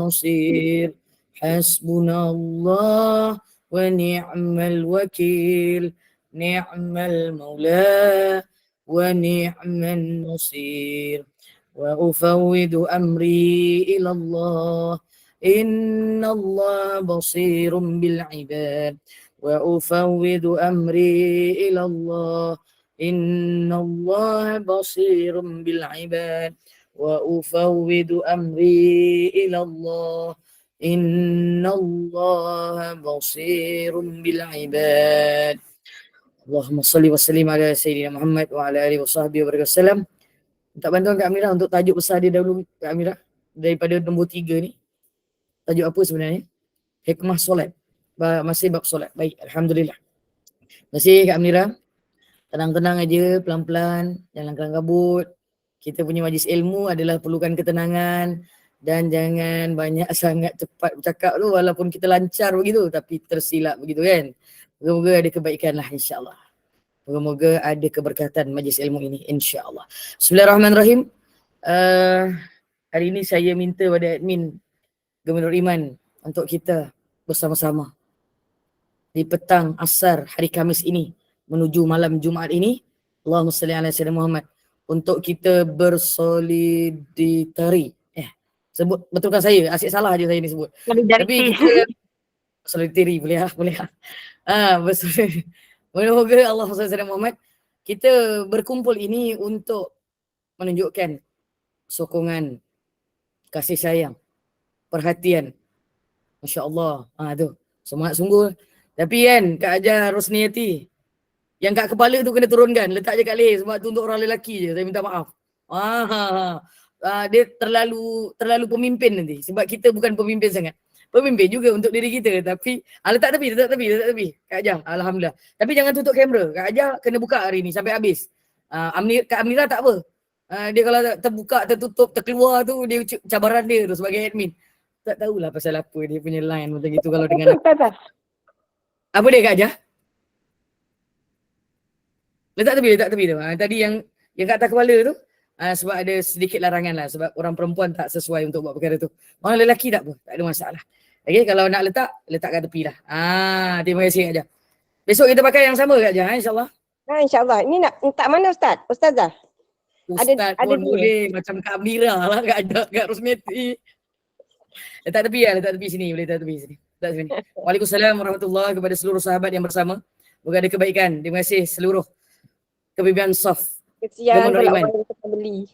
النصير حسبنا الله ونعم الوكيل نعم المولى ونعم النصير وأفوض أمري إلى الله إن الله بصير بالعباد وأفوض أمري إلى الله إن الله بصير بالعباد وأفوض أمري إلى الله إن الله بصير بالعباد اللهم صل وسلم على سيدنا Muhammad wa ala alihi wasahbihi wasallam. Minta bantuan Kak Amira untuk tajuk besar dia dahulu Kak Amira daripada nombor 3 ni. Tajuk apa sebenarnya? Hikmah solat. Masih bab solat. Baik, alhamdulillah. Terima kasih Kak Amira. Tenang-tenang aja, pelan-pelan, jangan kelang kabut. Kita punya majlis ilmu adalah perlukan ketenangan dan jangan banyak sangat cepat bercakap tu walaupun kita lancar begitu tapi tersilap begitu kan. Moga-moga ada kebaikan lah insya-Allah. Moga-moga ada keberkatan majlis ilmu ini insya-Allah. Bismillahirrahmanirrahim. Hari ini saya minta pada admin Gubernur Iman untuk kita bersama-sama di petang asar hari Khamis ini menuju malam Jumaat ini, Allahumma salli ala sayyidina Muhammad, untuk kita bersolidari. Sebut betulkan saya, asyik salah aja saya ni sebut. Tapi kita solidari boleh lah, boleh lah. Moga-moga Allahumma salli ala sayyidina Muhammad, kita berkumpul ini untuk menunjukkan sokongan, kasih sayang, perhatian. Masya-Allah. Tu, semangat sungguh. Tapi kan Kak Hajar Rosniati, yang kat kepala tu kena turunkan, letak je kat leher sebab tu untuk orang lelaki je. Saya minta maaf. Dia terlalu pemimpin nanti sebab kita bukan pemimpin sangat. Pemimpin juga untuk diri kita tapi letak tepi. Kak Hajar, alhamdulillah. Tapi jangan tutup kamera. Kak Hajar kena buka hari ni sampai habis. Kak Amira tak apa. Dia kalau terbuka, tertutup, terkeluar tu dia cabaran dia tu sebagai admin. Tak tahulah pasal apa dia punya line macam gitu kalau dengan apa dia Kak Hajar? Letak tepi tu. Tadi yang kat atas kepala tu sebab ada sedikit larangan lah sebab orang perempuan tak sesuai untuk buat perkara tu. Orang lelaki tak apa, tak ada masalah. Okay, kalau nak letak kat tepi lah. Terima kasih Kak Hajar. Besok kita pakai yang sama Kak Hajar insya-Allah. InsyaAllah. Ini nak letak mana Ustaz? Ustazah? Ustaz ada pun boleh macam Kak Amira lah Kak Hajar, Kak Rosmeti. Letak tepi sini, boleh letak tepi sini. Letak sini. Waalaikumsalam warahmatullahi kepada seluruh sahabat yang bersama. Moga ada kebaikan. Terima kasih seluruh kepimpinan SAF. Kesian pula orang yang kita beli.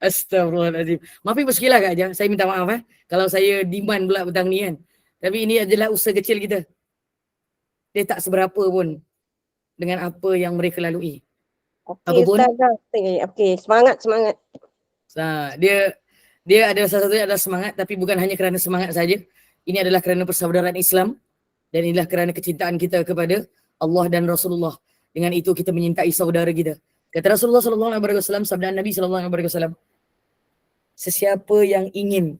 Astagfirullahaladzim. Maafin bersekilah Kak Hajar. Saya minta maaf kalau saya demand pula petang ni kan. Tapi ini adalah usaha kecil kita. Dia tak seberapa pun dengan apa yang mereka lalui. Okey Ustazah. Okey, semangat. Dia adalah salah satunya adalah semangat tapi bukan hanya kerana semangat saja. Ini adalah kerana persaudaraan Islam dan inilah kerana kecintaan kita kepada Allah dan Rasulullah. Dengan itu kita menyintai saudara kita. Kata Rasulullah sallallahu alaihi wasallam, sabda Nabi sallallahu alaihi wasallam, sesiapa yang ingin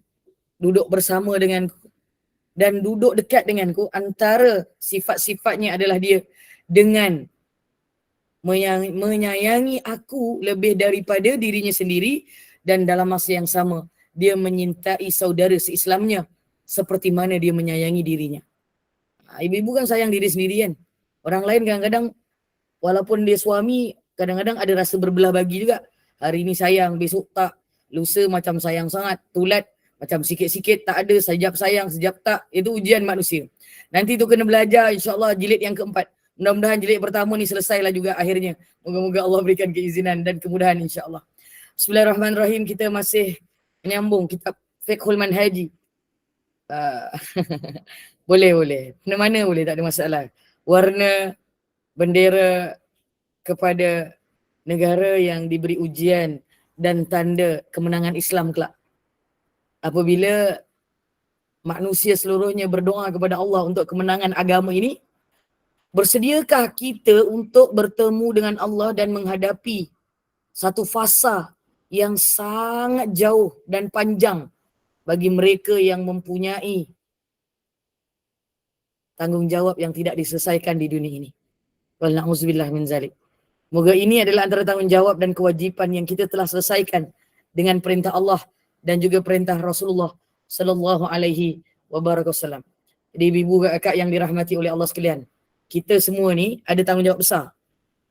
duduk bersama denganku dan duduk dekat denganku, antara sifat-sifatnya adalah dia dengan menyayangi aku lebih daripada dirinya sendiri dan dalam masa yang sama dia menyintai saudara seislamnya seperti mana dia menyayangi dirinya. Ibu-ibu kan sayang diri sendiri kan. Orang lain kadang-kadang walaupun dia suami, kadang-kadang ada rasa berbelah bagi juga. Hari ni sayang, besok tak. Lusa macam sayang sangat. Tulat macam sikit-sikit tak ada. Sejap sayang, sejap tak. Itu ujian manusia. Nanti tu kena belajar insyaAllah jilid yang keempat. Mudah-mudahan jilid pertama ni selesailah juga akhirnya. Moga-moga Allah berikan keizinan dan kemudahan insyaAllah. Bismillahirrahmanirrahim. Kita masih menyambung kitab Fiqhul Manhaji. Boleh. Mana-mana boleh, tak ada masalah. Warna bendera kepada negara yang diberi ujian dan tanda kemenangan Islam kelak. Apabila manusia seluruhnya berdoa kepada Allah untuk kemenangan agama ini, bersediakah kita untuk bertemu dengan Allah dan menghadapi satu fasa yang sangat jauh dan panjang bagi mereka yang mempunyai tanggungjawab yang tidak diselesaikan di dunia ini. Wal na'udzubillah min zalik. Moga ini adalah antara tanggungjawab dan kewajipan yang kita telah selesaikan dengan perintah Allah dan juga perintah Rasulullah sallallahu alaihi wabarakatuh. Jadi ibu kakak yang dirahmati oleh Allah sekalian, kita semua ni ada tanggungjawab besar.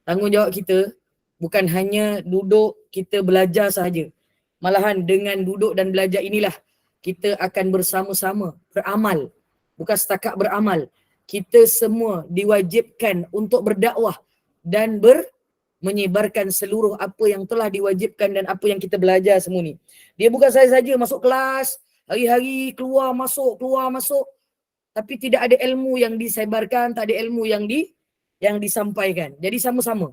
Tanggungjawab kita bukan hanya duduk kita belajar sahaja. Malahan dengan duduk dan belajar inilah kita akan bersama-sama beramal. Bukan setakat beramal. Kita semua diwajibkan untuk berdakwah dan menyebarkan seluruh apa yang telah diwajibkan dan apa yang kita belajar semua ni. Dia bukan saya saja masuk kelas, hari-hari keluar masuk, tapi tidak ada ilmu yang disebarkan, tak ada ilmu yang disampaikan. Jadi sama-sama.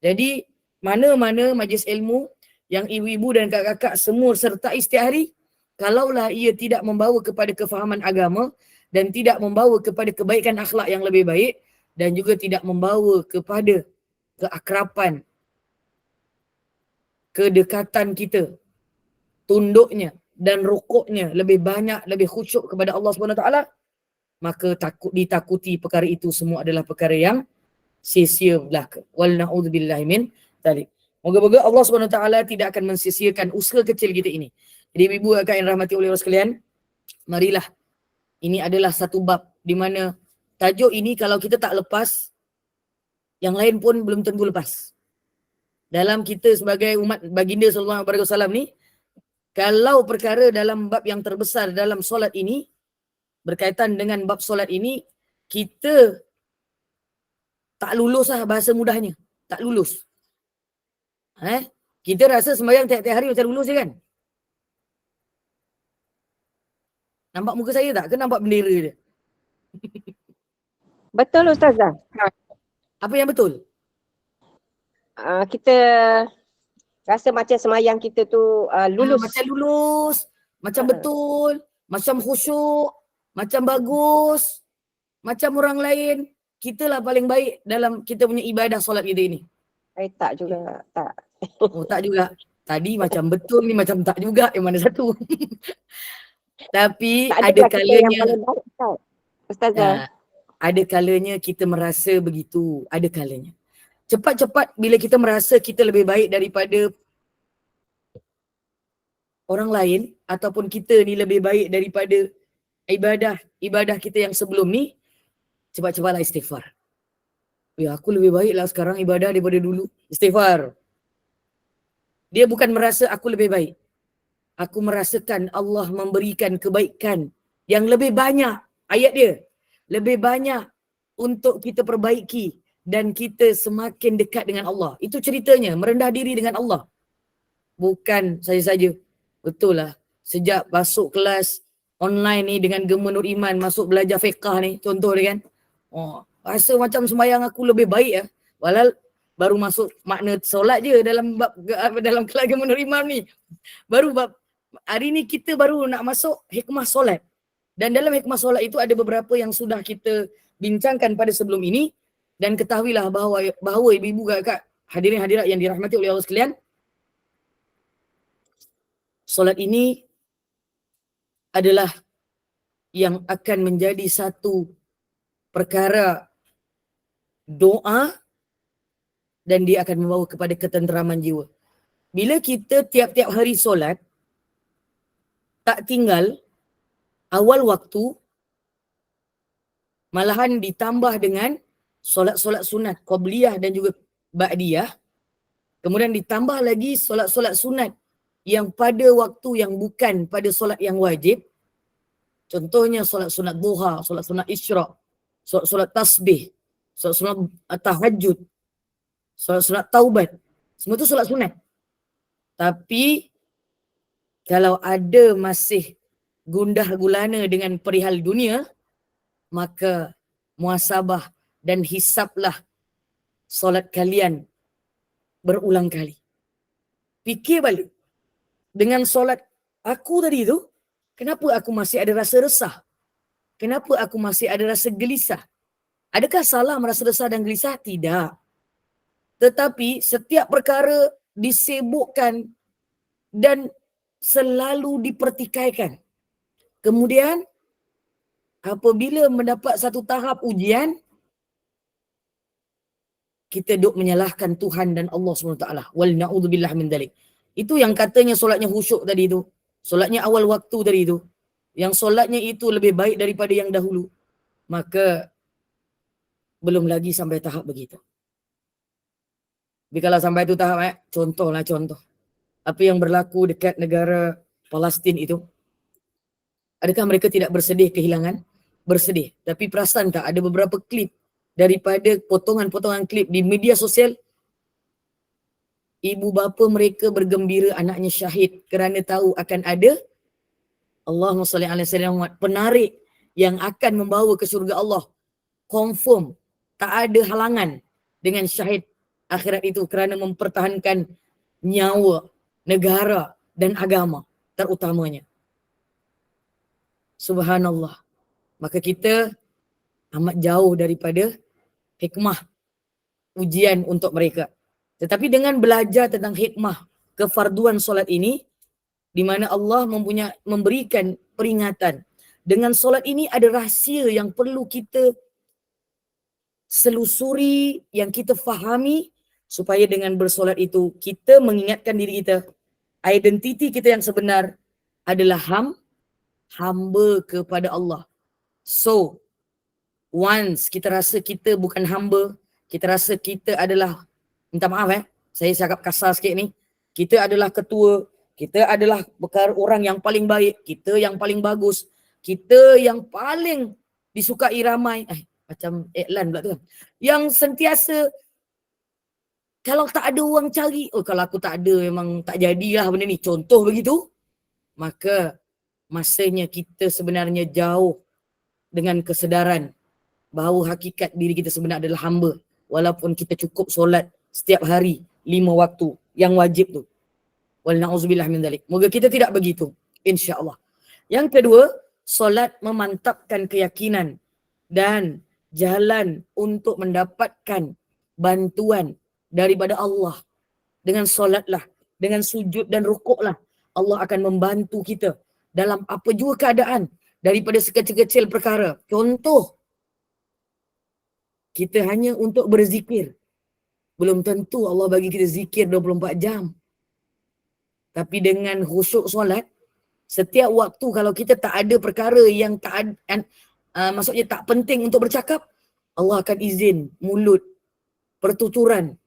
Jadi mana-mana majlis ilmu yang ibu-ibu dan kakak-kakak semua sertai setiap hari, kalaulah ia tidak membawa kepada kefahaman agama dan tidak membawa kepada kebaikan akhlak yang lebih baik dan juga tidak membawa kepada keakraban, kedekatan kita, tunduknya dan rukuknya lebih banyak, lebih khusyuk kepada Allah SWT, maka ditakuti perkara itu semua adalah perkara yang sia-sia belaka. Wal na'udzubillahi min dzalik. Moga-moga Allah SWT tidak akan mensia-siakan usaha kecil kita ini. Jadi ibu kakak yang rahmati oleh Allah sekalian, marilah, ini adalah satu bab di mana tajuk ini kalau kita tak lepas, yang lain pun belum tentu lepas. Dalam kita sebagai umat baginda sallallahu alaihi wasallam ni, kalau perkara dalam bab yang terbesar dalam solat ini, berkaitan dengan bab solat ini, kita tak lulus lah bahasa mudahnya. Tak lulus. Kita rasa sembahyang tiap-tiap hari macam lulus je kan? Nampak muka saya tak? Ke nampak bendera dia? Betul Ustazah. Apa yang betul? Kita rasa macam semayang kita tu lulus. Macam lulus, macam betul, macam khusyuk, macam bagus, macam orang lain. Kita lah paling baik dalam kita punya ibadah solat kita ini. Tak juga, tak. Oh tak juga. Tadi macam betul ni macam tak juga. Yang mana satu? Tapi ada kalanya, Ustazah. ada kalanya kita merasa begitu. Ada kalanya. Cepat-cepat bila kita merasa kita lebih baik daripada orang lain ataupun kita ni lebih baik daripada ibadah kita yang sebelum ni, cepat-cepatlah istighfar. Ya, aku lebih baiklah sekarang ibadah daripada dulu. Istighfar. Dia bukan merasa aku lebih baik. Aku merasakan Allah memberikan kebaikan yang lebih banyak. Ayat dia. Lebih banyak untuk kita perbaiki dan kita semakin dekat dengan Allah. Itu ceritanya, merendah diri dengan Allah. Bukan saya saja. Betul lah. Sejak masuk kelas online ni dengan Gema Nur Iman, masuk belajar fiqah ni, contoh dia kan. Rasa macam sembahyang aku lebih baik ya. Walau baru masuk makna solat je dalam kelas Gema Nur Iman ni. Baru bab hari ni kita baru nak masuk hikmah solat. Dan dalam hikmah solat itu ada beberapa yang sudah kita bincangkan pada sebelum ini. Dan ketahuilah bahawa ibu-ibu kakak hadirin hadirat yang dirahmati oleh Allah sekalian, solat ini adalah yang akan menjadi satu perkara doa dan dia akan membawa kepada ketenteraman jiwa. Bila kita tiap-tiap hari solat, tak tinggal awal waktu, malahan ditambah dengan solat-solat sunat, qabliyah dan juga ba'diyah. Kemudian ditambah lagi solat-solat sunat yang pada waktu yang bukan pada solat yang wajib. Contohnya solat sunat duha, solat sunat isyraq, solat tasbih, solat sunat tahajud, solat sunat taubat. Semua tu solat sunat. Tapi kalau ada masih gundah gulana dengan perihal dunia, maka muhasabah dan hisablah solat kalian berulang kali. Fikir balik. Dengan solat aku tadi tu, kenapa aku masih ada rasa resah? Kenapa aku masih ada rasa gelisah? Adakah salah merasa resah dan gelisah? Tidak. Tetapi setiap perkara disibukkan dan selalu dipertikaikan. Kemudian apabila mendapat satu tahap ujian, kita duk menyalahkan Tuhan dan Allah SWT. Wal na'udzubillah min dzalik. Itu yang katanya solatnya khusyuk tadi tu. Solatnya awal waktu tadi tu. Yang solatnya itu lebih baik daripada yang dahulu. Maka belum lagi sampai tahap begitu. Tapi kalau sampai itu tahap, contohlah contoh. Apa yang berlaku dekat negara Palestin itu. Adakah mereka tidak bersedih kehilangan? Bersedih. Tapi perasan tak ada beberapa klip daripada potongan-potongan klip di media sosial, ibu bapa mereka bergembira anaknya syahid kerana tahu akan ada Allahumma salli alaihi wasallam penarik yang akan membawa ke syurga Allah. Confirm tak ada halangan dengan syahid akhirat itu kerana mempertahankan nyawa, negara dan agama terutamanya. Subhanallah. Maka kita amat jauh daripada hikmah ujian untuk mereka. Tetapi dengan belajar tentang hikmah kefarduan solat ini, di mana Allah memberikan peringatan. Dengan solat ini ada rahsia yang perlu kita selusuri, yang kita fahami, supaya dengan bersolat itu kita mengingatkan diri kita, identiti kita yang sebenar adalah hamba kepada Allah. So, once kita rasa kita bukan hamba, kita rasa kita adalah, minta maaf saya cakap kasar sikit ni, kita adalah ketua, kita adalah orang yang paling baik, kita yang paling bagus, kita yang paling disukai ramai, macam iklan pula tu kan, yang sentiasa kalau tak ada orang cari, kalau aku tak ada memang tak jadilah benda ni, contoh begitu, maka masanya kita sebenarnya jauh dengan kesedaran bahawa hakikat diri kita sebenarnya adalah hamba, walaupun kita cukup solat setiap hari 5 waktu yang wajib tu. Wal na'udzubillah min dzalik. Moga kita tidak begitu, insya-Allah. Yang kedua, solat memantapkan keyakinan dan jalan untuk mendapatkan bantuan daripada Allah. Dengan solatlah, dengan sujud dan rukuklah, Allah akan membantu kita dalam apa jua keadaan, daripada sekecil-kecil perkara. Contoh, kita hanya untuk berzikir. Belum tentu Allah bagi kita zikir 24 jam. Tapi dengan khusyuk solat, setiap waktu kalau kita tak ada perkara yang tak ada, maksudnya tak penting untuk bercakap, Allah akan izin mulut, pertuturan,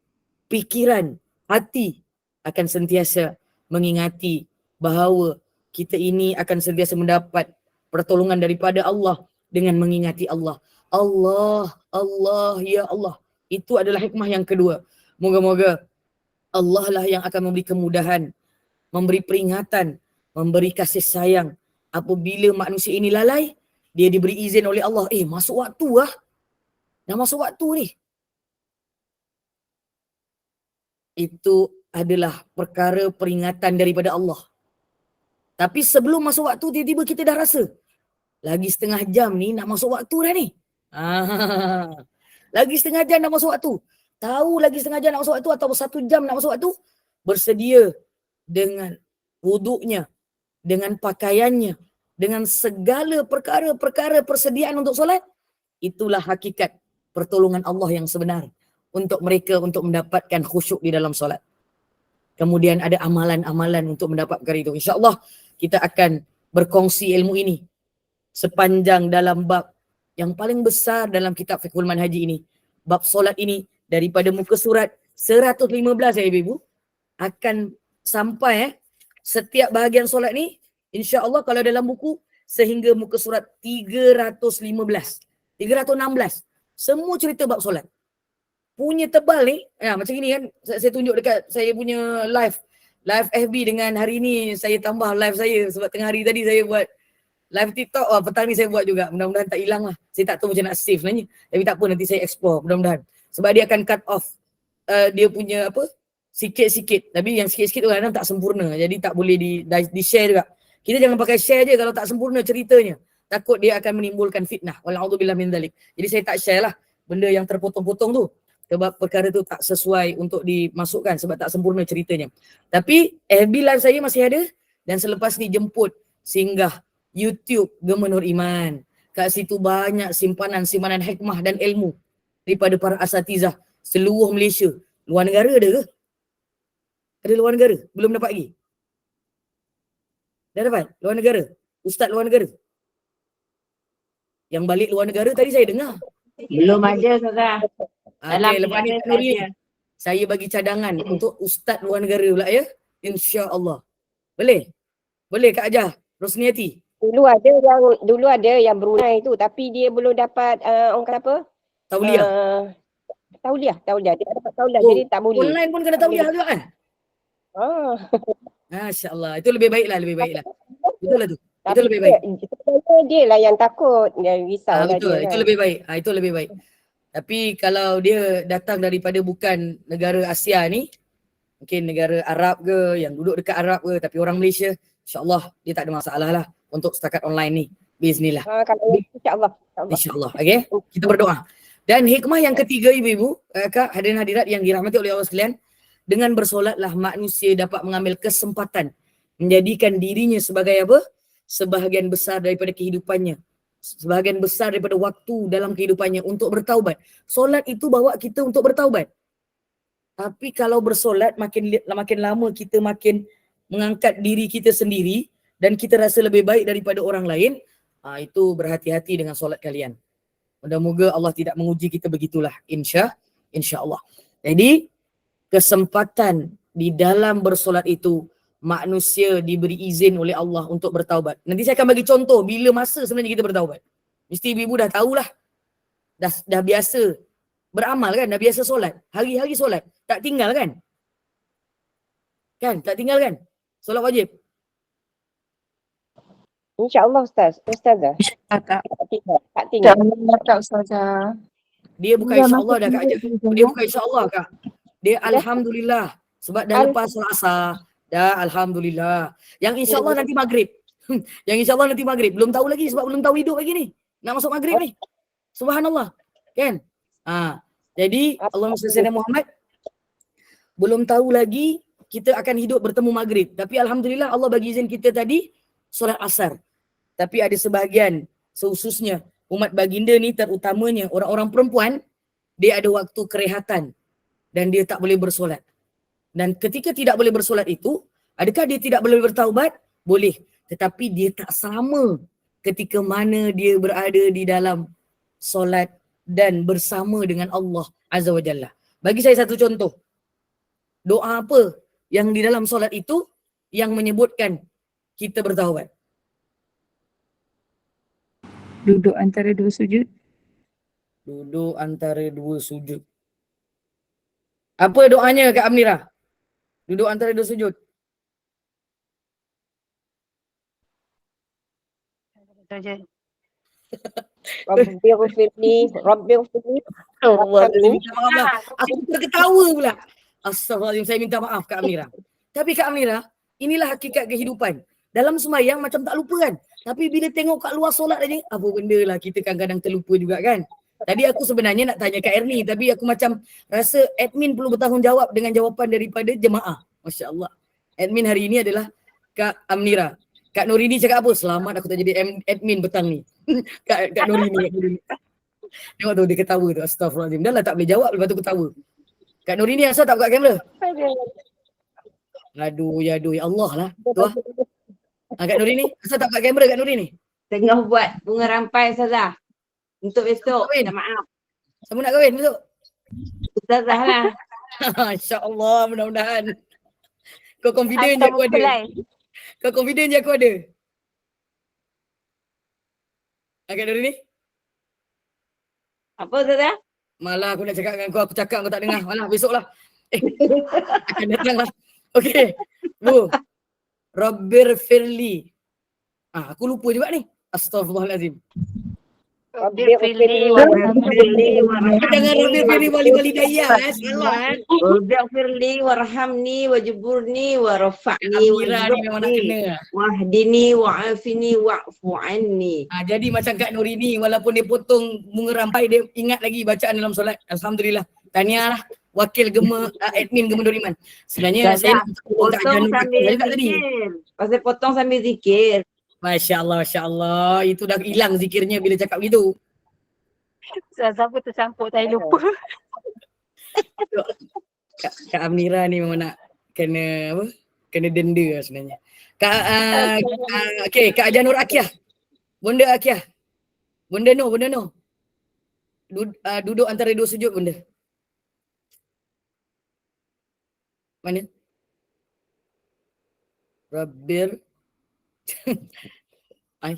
fikiran, hati akan sentiasa mengingati bahawa kita ini akan sentiasa mendapat pertolongan daripada Allah dengan mengingati Allah. Allah, Allah, ya Allah. Itu adalah hikmah yang kedua. Moga-moga Allah lah yang akan memberi kemudahan, memberi peringatan, memberi kasih sayang. Apabila manusia ini lalai, dia diberi izin oleh Allah. Masuk waktu lah. Dah masuk waktu ni. Itu adalah perkara peringatan daripada Allah. Tapi sebelum masuk waktu, tiba-tiba kita dah rasa, lagi setengah jam ni nak masuk waktu dah ni. Lagi setengah jam nak masuk waktu. Tahu lagi setengah jam nak masuk waktu atau 1 jam nak masuk waktu, bersedia dengan wuduknya, dengan pakaiannya, dengan segala perkara-perkara persediaan untuk solat. Itulah hakikat pertolongan Allah yang sebenar untuk mereka untuk mendapatkan khusyuk di dalam solat. Kemudian ada amalan-amalan untuk mendapat perkara itu. InsyaAllah kita akan berkongsi ilmu ini sepanjang dalam bab yang paling besar dalam kitab Fiqhul Manhaji ini. Bab solat ini daripada muka surat 115 ya ibu-ibu akan sampai setiap bahagian solat ni insya-Allah kalau dalam buku sehingga muka surat 315, 316. Semua cerita bab solat. Punya tebal ni, macam ni kan, saya tunjuk dekat saya punya live FB dengan hari ni saya tambah live saya sebab tengah hari tadi saya buat live TikTok, petang ni saya buat juga. Mudah-mudahan tak hilang lah. Saya tak tahu macam nak save sebenarnya. Tapi tak apa, nanti saya explore mudah-mudahan. Sebab dia akan cut off dia punya sikit-sikit. Tapi yang sikit-sikit tu kadang tak sempurna. Jadi tak boleh di share juga. Kita jangan pakai share je kalau tak sempurna ceritanya. Takut dia akan menimbulkan fitnah. Wala'udzubillah min dzalik. Jadi saya tak share lah benda yang terpotong-potong tu. Sebab perkara tu tak sesuai untuk dimasukkan sebab tak sempurna ceritanya. Tapi FB live saya masih ada dan selepas ni jemput singgah YouTube Gema Nur Iman. Kat situ banyak simpanan hikmah dan ilmu daripada para asatizah seluruh Malaysia. Luar negara ada ke? Ada luar negara? Belum dapat lagi? Dah dapat? Luar negara? Ustaz luar negara? Yang balik luar negara tadi saya dengar. Belum ada Ustazah. Dalam Okay, lepas ni 3 Kak Nuri, saja. saya bagi cadangan untuk ustaz luar negara pula ya. InsyaAllah. Boleh? Boleh Kak Ajah? Rosniati? Dulu ada yang Brunei tu tapi dia belum dapat orang kata apa? Tauliah? Tauliah. Dia tak dapat tauliah Oh, jadi tak boleh. online pun kena tauliah juga kan? Ah. Masya Allah. Itu lebih baik lah. Betul lah tu. Itu Tapi lebih baik. sebenarnya dia lah yang takut. Dia risau lah Betul. dia Itu kan. lebih baik. Itu lebih baik. Tapi kalau dia datang daripada bukan negara Asia ni, mungkin negara Arab ke, yang duduk dekat Arab ke, tapi orang Malaysia, insyaAllah dia tak ada masalah lah untuk setakat online ni. Bismillah. Kalau insyaAllah. InsyaAllah. Okay? Kita berdoa. Dan hikmah yang ketiga ibu-ibu, Kak, hadirin hadirat yang dirahmati oleh Allah sekalian, dengan bersolatlah manusia dapat mengambil kesempatan menjadikan dirinya sebagai apa? Sebahagian besar daripada kehidupannya. Sebahagian besar daripada waktu dalam kehidupannya untuk bertaubat. Solat itu bawa kita untuk bertaubat. Tapi kalau bersolat makin lama kita makin mengangkat diri kita sendiri dan kita rasa lebih baik daripada orang lain, itu berhati-hati dengan solat kalian. Moga-moga Allah tidak menguji kita begitulah, insya-Allah. Jadi kesempatan di dalam bersolat itu manusia diberi izin oleh Allah untuk bertaubat. Nanti saya akan bagi contoh bila masa sebenarnya kita bertaubat. Mesti ibu dah tahulah. Dah biasa beramal kan, dah biasa solat. Hari-hari solat. Tak tinggal kan? Kan? Tak tinggal kan? Solat wajib. InsyaAllah Ustazah. Kak. Tak tinggal. Kak Ustazah. Dia bukan insyaAllah dah Kak Ajak. Dia bukan insyaAllah Kak. Dia Alhamdulillah. Sebab dah lepas solat asar. Dah Alhamdulillah. Yang insyaAllah nanti maghrib. Yang insyaAllah nanti maghrib. Belum tahu lagi sebab belum tahu hidup lagi ni. Nak masuk maghrib ni. Subhanallah. Kan? Jadi Allahumma salli ala Muhammad. Belum tahu lagi kita akan hidup bertemu maghrib. Tapi Alhamdulillah Allah bagi izin kita tadi solat asar. Tapi ada sebahagian, khususnya umat baginda ni terutamanya orang-orang perempuan, dia ada waktu kerehatan dan dia tak boleh bersolat. Dan ketika tidak boleh bersolat itu, adakah dia tidak boleh bertaubat? Boleh. Tetapi dia tak sama ketika mana dia berada di dalam solat dan bersama dengan Allah Azza wa Jalla. Bagi saya satu contoh. Doa apa yang di dalam solat itu yang menyebutkan kita bertaubat? Duduk antara 2 sujud. Duduk antara 2 sujud. Apa doanya Kak Amnira? Duduk antara 2 sujud. Rabbighfirli. Allah, saya minta maaf lah. Aku terketawa pula. Astagfirullahaladzim, saya minta maaf Kak Amnira. Tapi Kak Amnira, inilah hakikat kehidupan. Dalam sembahyang macam tak lupa kan. Tapi bila tengok kat luar solat aja, apa benda lah kita kadang-kadang terlupa juga kan. Tadi aku sebenarnya nak tanya Kak Erni, tapi aku macam rasa admin perlu bertanggungjawab dengan jawapan daripada jemaah. Masya Allah. Admin hari ini adalah Kak Amnira. Kak Nurini cakap apa? Selamat aku tak jadi admin petang ni. Kak Nurini. Tengok tu dia ketawa tu. Astagfirullahaladzim. Dah lah tak boleh jawab lepas tu ketawa. Kak Nurini asal tak buka kamera? Aduh ya Allah lah. Tu lah. Kak Nurini asal tak buka kamera Kak Nurini? Tengah buat bunga rampai Ustazah. Untuk besok. Kahwin? Minta maaf. Siapa nak kahwin besok? Ustazah lah. InsyaAllah mudah-mudahan. Kau confident je aku ada. Kau confident je aku ada. Kak Nurini? Apa Ustazah? Malah aku nak cakap dengan kau, aku cakap kau tak dengar. Malah besok lah. Akan datang lah. Okay. Bu. Rabbirfirli. Aku lupa juga ni. Astaghfirullahaladzim. Rabbirfirli warhamni Jangan Rabbirfirli wali-walidayya. Salah. Rabbirfirli warhamni wajburni warfa'ni Amira ni memang nak kena. wahdini wa'afini wa'fu anni. Jadi macam Kak Nurini, walaupun dia potong bunga rampai, dia ingat lagi bacaan dalam solat. Alhamdulillah. Tahniah lah. Wakil admin Gema Doriman. Sebenarnya saya nak potong sambil zikir. Pasal potong sambil zikir. Masya Allah. Itu dah hilang zikirnya bila cakap gitu. Siapa tercampur saya lupa. Kak Amnira ni memang nak kena apa? Kena denda lah sebenarnya. Okey, Kak Janur Akiah. Bunda Akiah. Bunda no. Duduk antara dua sujud bunda. Mana? Rabbir. Ai.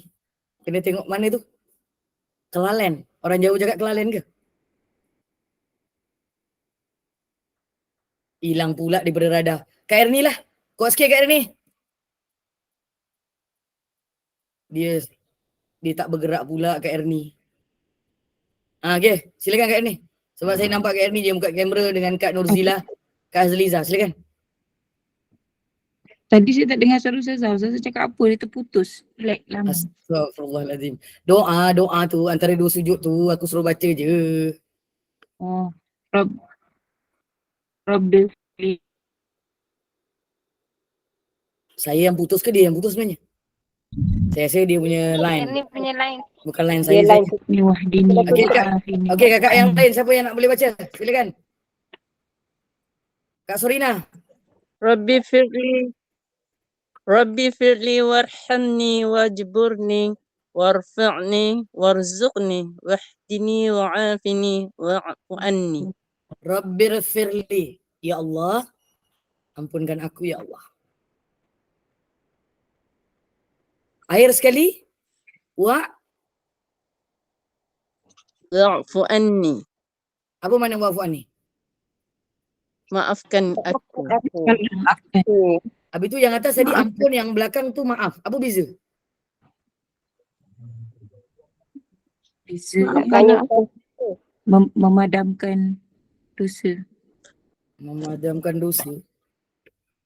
Kena tengok mana tu? Kelalen. Orang Jawa cakap Kelalen ke? Hilang pula daripada radar. Kak Erni lah. Kuat sikit Kak Erni. Dia tak bergerak pula Kak Erni. Okey, silakan Kak Erni. Sebab saya nampak Kak Erni je buka kamera dengan Kak Nurzila, Kak Azliza. Silakan. Tadi saya tak dengar suara Ustazah. Ustazah cakap apa? Dia terputus. Lag lama. Astagfirullahalazim. Doa tu antara dua sujud tu aku suruh baca je. Oh. Rabbil Fili. Saya yang putus ke dia yang putus sebenarnya? Saya rasa dia punya line. Ini punya line. Bukan line Dia saya. line Ni wahdini. Okey, Okey kakak yang lain siapa yang nak boleh baca? Silakan. Kak Sorina. Rabbi firli warhamni wajburni warfa'ni warzuqni wahdini wa'afini wa'fu anni. Rabbir firli. Ya Allah, ampunkan aku ya Allah. Akhir sekali. Wa'fu anni. Apa makna wa'fu anni? Maafkan aku. Habis tu yang atas tadi ampun, yang belakang tu maaf. Apa beza? Maafkan aku. Memadamkan dosa. Memadamkan dosa.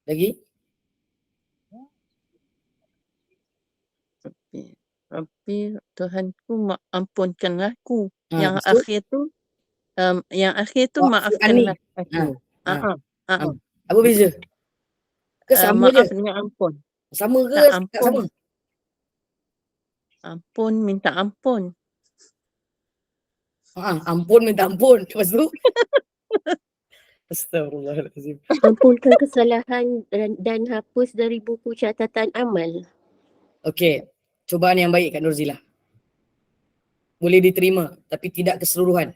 Lagi? Rabbi Tuhanku ampunkan aku. Yang betul. akhir tu Wa'fu maafkanlah anni. aku. Apa beza? Ke sama Maaf je? dengan ampun. Sama ke Tak tak sama? Ampun, minta ampun. Ampun minta ampun. Lepas tu? Astagfirullahaladzim. Ampunkan kesalahan dan hapus dari buku catatan amal. Okey. Cubaan yang baik Kak Nurzila. Boleh diterima tapi tidak keseluruhan.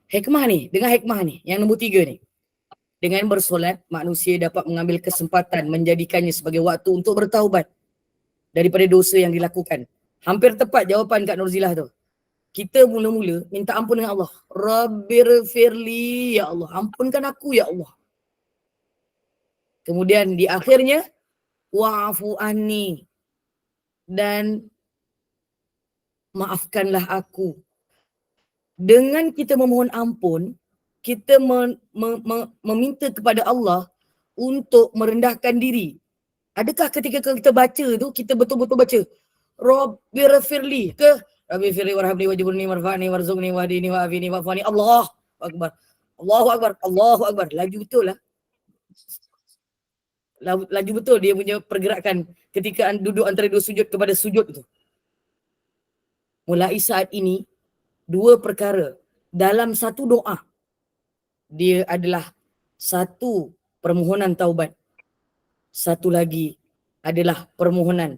Hikmah ni, dengan hikmah ni, yang nombor 3 ni. Dengan bersolat, manusia dapat mengambil kesempatan menjadikannya sebagai waktu untuk bertaubat daripada dosa yang dilakukan. Hampir tepat jawapan Kak Nurzilah tu. Kita mula-mula minta ampun dengan Allah. Rabbir firli, ya Allah, ampunkan aku ya Allah. Kemudian di akhirnya, wa'fu anni, dan maafkanlah aku. Dengan kita memohon ampun, kita meminta kepada Allah untuk merendahkan diri. Adakah ketika kita baca tu, kita betul-betul baca Rabbir firli ke Rabbi firli warhamni wajburni warfa'ni warzuqni wahdini wa'afini wa'fani. Allahu Akbar. Allahu Akbar. Allahu Akbar. Laju betul lah. Laju betul dia punya pergerakan ketika duduk antara dua sujud kepada sujud tu. Mulai saat ini, dua perkara dalam satu doa. Dia adalah satu permohonan taubat. Satu lagi adalah permohonan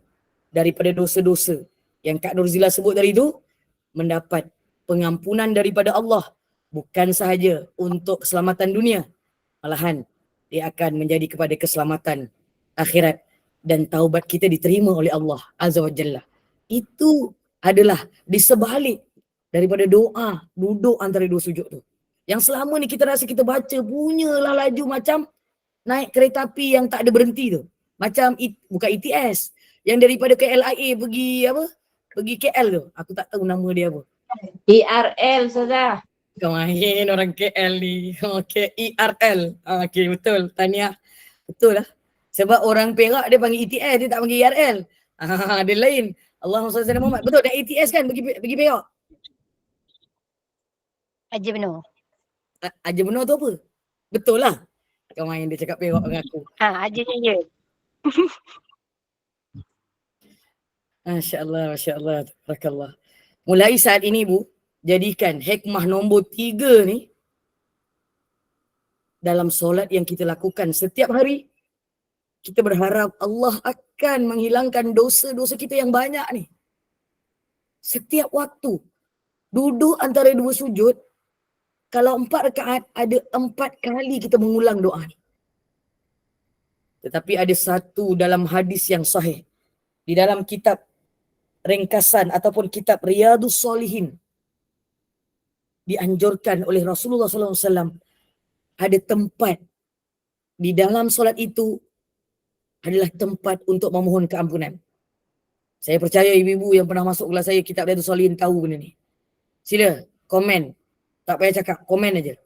daripada dosa-dosa yang Kak Nurzila sebut tadi tu, mendapat pengampunan daripada Allah. Bukan sahaja untuk keselamatan dunia, malahan dia akan menjadi kepada keselamatan akhirat dan taubat kita diterima oleh Allah Azza wa Jalla. Itu adalah di sebalik daripada doa duduk antara dua sujud tu. Yang selama ni kita rasa kita baca punyalah laju macam naik kereta api yang tak ada berhenti tu. Macam bukan ETS. Yang daripada KLIA pergi apa? Pergi KL tu. Aku tak tahu nama dia apa. ERL Ustazah. Kau main orang KL ni. Okay, ERL. Okay, betul. Tahniah. Betul lah. Sebab orang Perak dia panggil ETS, dia tak panggil ERL. Dia lain. Allahumma salli ala Muhammad. Betul, dah ETS kan pergi Perak? Aja benar. Aja benar tu apa? Betul lah. Kau main dia cakap Perak dengan aku. Aja je. Masya Allah. Tabarakallah. Mulai saat ini Bu, jadikan hikmah nombor 3 ni dalam solat yang kita lakukan setiap hari kita berharap Allah akan menghilangkan dosa-dosa kita yang banyak ni. Setiap waktu duduk antara dua sujud, kalau 4 rakaat ada 4 kali kita mengulang doa ni. Tetapi ada satu dalam hadis yang sahih, di dalam kitab ringkasan ataupun kitab Riyadhus Shalihin, dianjurkan oleh Rasulullah SAW, ada tempat di dalam solat itu adalah tempat untuk memohon keampunan. Saya percaya ibu-ibu yang pernah masuk kelas saya kitab Riyadhus Shalihin tahu benda ni. Sila komen. Tak payah cakap, komen aja.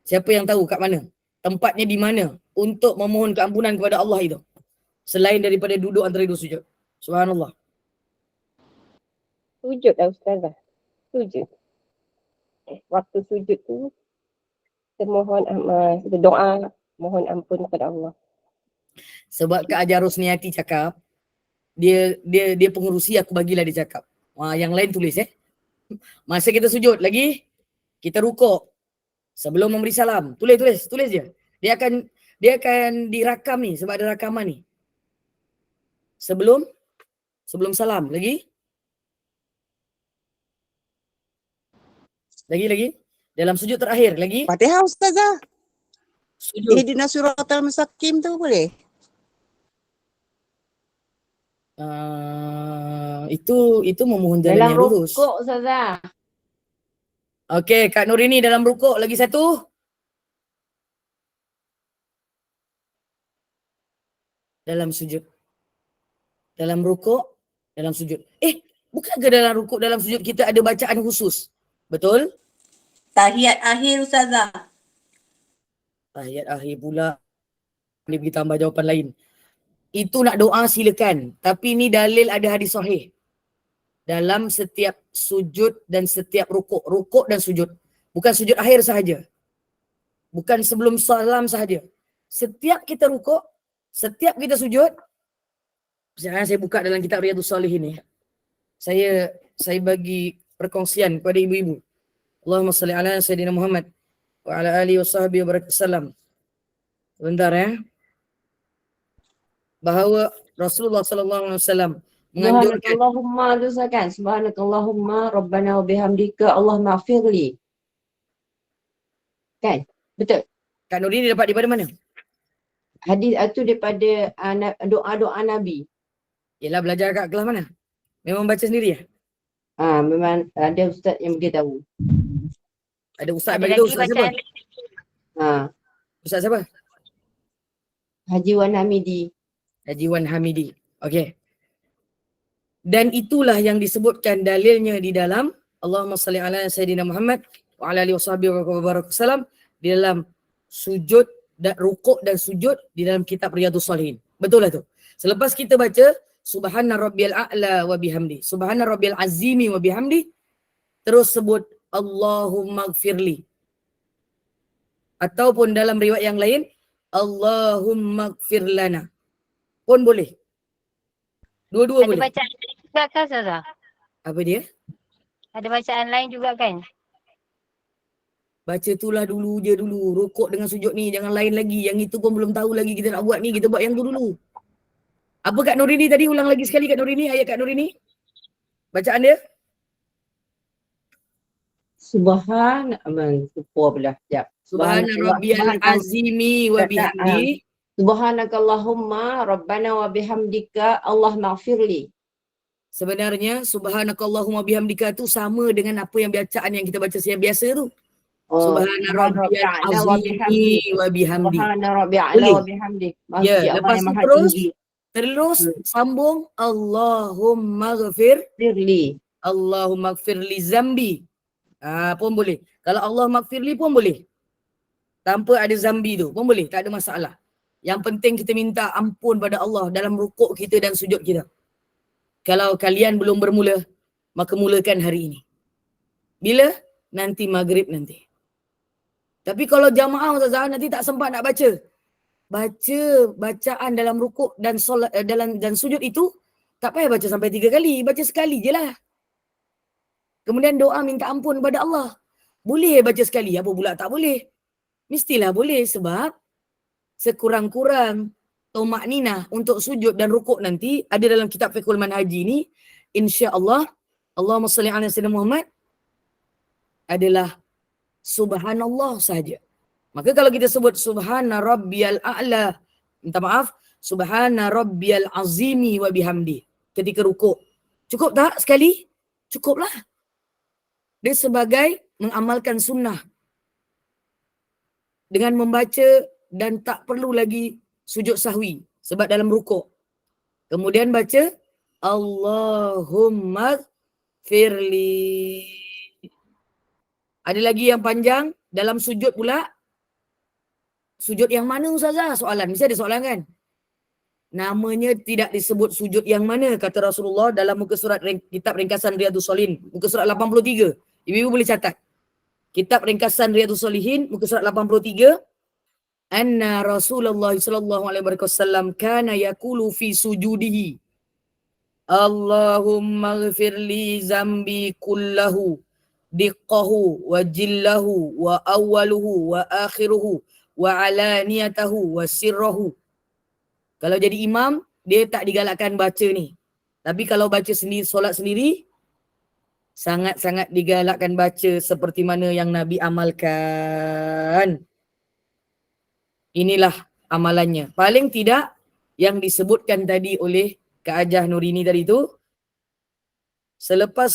Siapa yang tahu kat mana? Tempatnya di mana untuk memohon keampunan kepada Allah itu? Selain daripada duduk antara dua sujud. Subhanallah. Sujud lah Ustazah. Sujud. Waktu sujud tu, kita mohon kita doa, mohon ampun kepada Allah. Sebab Kak Ajar Rosniati cakap, dia pengerusi, aku bagilah dia cakap. Yang lain tulis Masa kita sujud lagi, kita rukuk sebelum memberi salam. Tulis je. Dia akan dirakam ni sebab ada rakaman ni. Sebelum salam lagi. Dalam sujud terakhir lagi. Fatihah Ustazah. Sujud. Ihdinas siratal mustaqim tu boleh? Itu memohon jalan Dalam yang lurus. rukuk Ustazah. Okey, Kak Nurini dalam rukuk lagi satu. Dalam sujud. Dalam rukuk, dalam sujud. Bukankah dalam rukuk, dalam sujud kita ada bacaan khusus? Betul? Tahiyat akhir Ustazah. Tahiyat akhir pula. Dia pergi tambah jawapan lain. Itu nak doa silakan. Tapi ni dalil ada hadis sahih. Dalam setiap sujud dan setiap rukuk. Rukuk dan sujud. Bukan sujud akhir sahaja. Bukan sebelum salam sahaja. Setiap kita rukuk, setiap kita sujud. Misalnya saya buka dalam kitab Riyadhus Shalihin ni. Saya bagi perkongsian kepada ibu-ibu. Allahumma salli ala Sayyidina Muhammad wa ala alihi wa sahbihi wa barakatuh. Sebentar bahawa Rasulullah SAW menganjurkan. Subhanakallahumma tu kan. Subhanakallahumma Rabbana wa bihamdika Allahumma firli. Kan? Betul? Kak Nurini dapat daripada mana? Hadis itu daripada doa-doa Nabi. Yelah, belajar kat kelas mana? Memang baca sendiri ya? Memang ada ustaz yang beritahu. Ada ustaz Ada bagi tahu, lagi ustaz siapa? bacaan. Ustaz siapa? Haji Wan Hamidi. Haji Wan Hamidi. Okey. Dan itulah yang disebutkan dalilnya di dalam Allahumma salli ala Sayyidina Muhammad wa ala alihi wasallam di dalam sujud dan rukuk dan sujud di dalam kitab Riyadhus Shalihin. Betul lah tu. Selepas kita baca Subhana Rabbiyal A'la wa bihamdi, Subhana Rabbiyal Azimi wa bihamdi, terus sebut Allahumma gfirli. Ataupun dalam riwayat yang lain Allahumma gfir lana pun boleh. Dua-dua boleh. Ada bacaan lain juga kan Ustazah? Apa dia? Ada bacaan lain juga kan? Baca itulah dulu. Rukuk dengan sujud ni, jangan lain lagi. Yang itu pun belum tahu lagi kita nak buat ni, kita buat yang tu dulu. Apa Kak Nurini tadi? Ulang lagi sekali Kak Nurini, ayat Kak Nurini. Bacaan dia. Subhana Rabbiyal Azimi wa bihamdi. Subhanakallahumma Rabbana wa bihamdika Allahumma firli. Sebenarnya Subhanakallahumma bihamdika tu sama dengan apa yang bacaan yang kita baca biasa tu. Subhana Rabbiyal Azimi wa bihamdi. Subhana Rabbiyal wa bihamdi. Ya, lepas tu terus sambung Allahumma firli. Allahumma gfirli zambi. Pun boleh. Kalau Allah maghfirli pun boleh. Tanpa ada zambi tu pun boleh, tak ada masalah. Yang penting kita minta ampun pada Allah dalam rukuk kita dan sujud kita. Kalau kalian belum bermula, maka mulakan hari ini. Bila? Nanti maghrib nanti. Tapi kalau jamaah Ustazah nanti tak sempat nak baca. Baca bacaan dalam rukuk dan solat dan sujud itu tak payah baca sampai 3 kali, baca sekali je lah. Kemudian doa minta ampun pada Allah. Boleh baca sekali, apa pula tak boleh? Mestilah boleh sebab sekurang-kurang tumakninah untuk sujud dan rukuk nanti ada dalam kitab Fiqhul Manhaji ni, insya-Allah Allahumma salli ala sayyidina Muhammad adalah subhanallah saja. Maka kalau kita sebut subhana rabbiyal a'la, minta maaf, subhana rabbiyal azimi wa bihamdi ketika rukuk. Cukup tak sekali? Cukuplah. Dia sebagai mengamalkan sunnah dengan membaca dan tak perlu lagi sujud sahwi sebab dalam rukuk. Kemudian baca Allahumma firli. Ada lagi yang panjang dalam sujud pula. Sujud yang mana Ustazah? Soalan. Mesti ada soalan kan? Namanya tidak disebut sujud yang mana, kata Rasulullah dalam muka surat kitab ringkasan Riyadhus Shalihin, muka surat 83. Ibu-ibu boleh catat. Kitab ringkasan Riyadhus Shalihin, muka surat 83. Anna Rasulullah sallallahu alaihi wasallam kana yaqulu fi sujudihi Allahumma ghfirli zambi kullahu diqqahu wa jillahu wa awwaluhu wa akhiruhu wa alaniyatahu wa sirrahu. Kalau jadi imam, dia tak digalakkan baca ni. Tapi kalau baca sendiri, solat sendiri, sangat-sangat digalakkan baca seperti mana yang Nabi amalkan. Inilah amalannya. Paling tidak yang disebutkan tadi oleh Kak Ajah Nurini tadi tu, selepas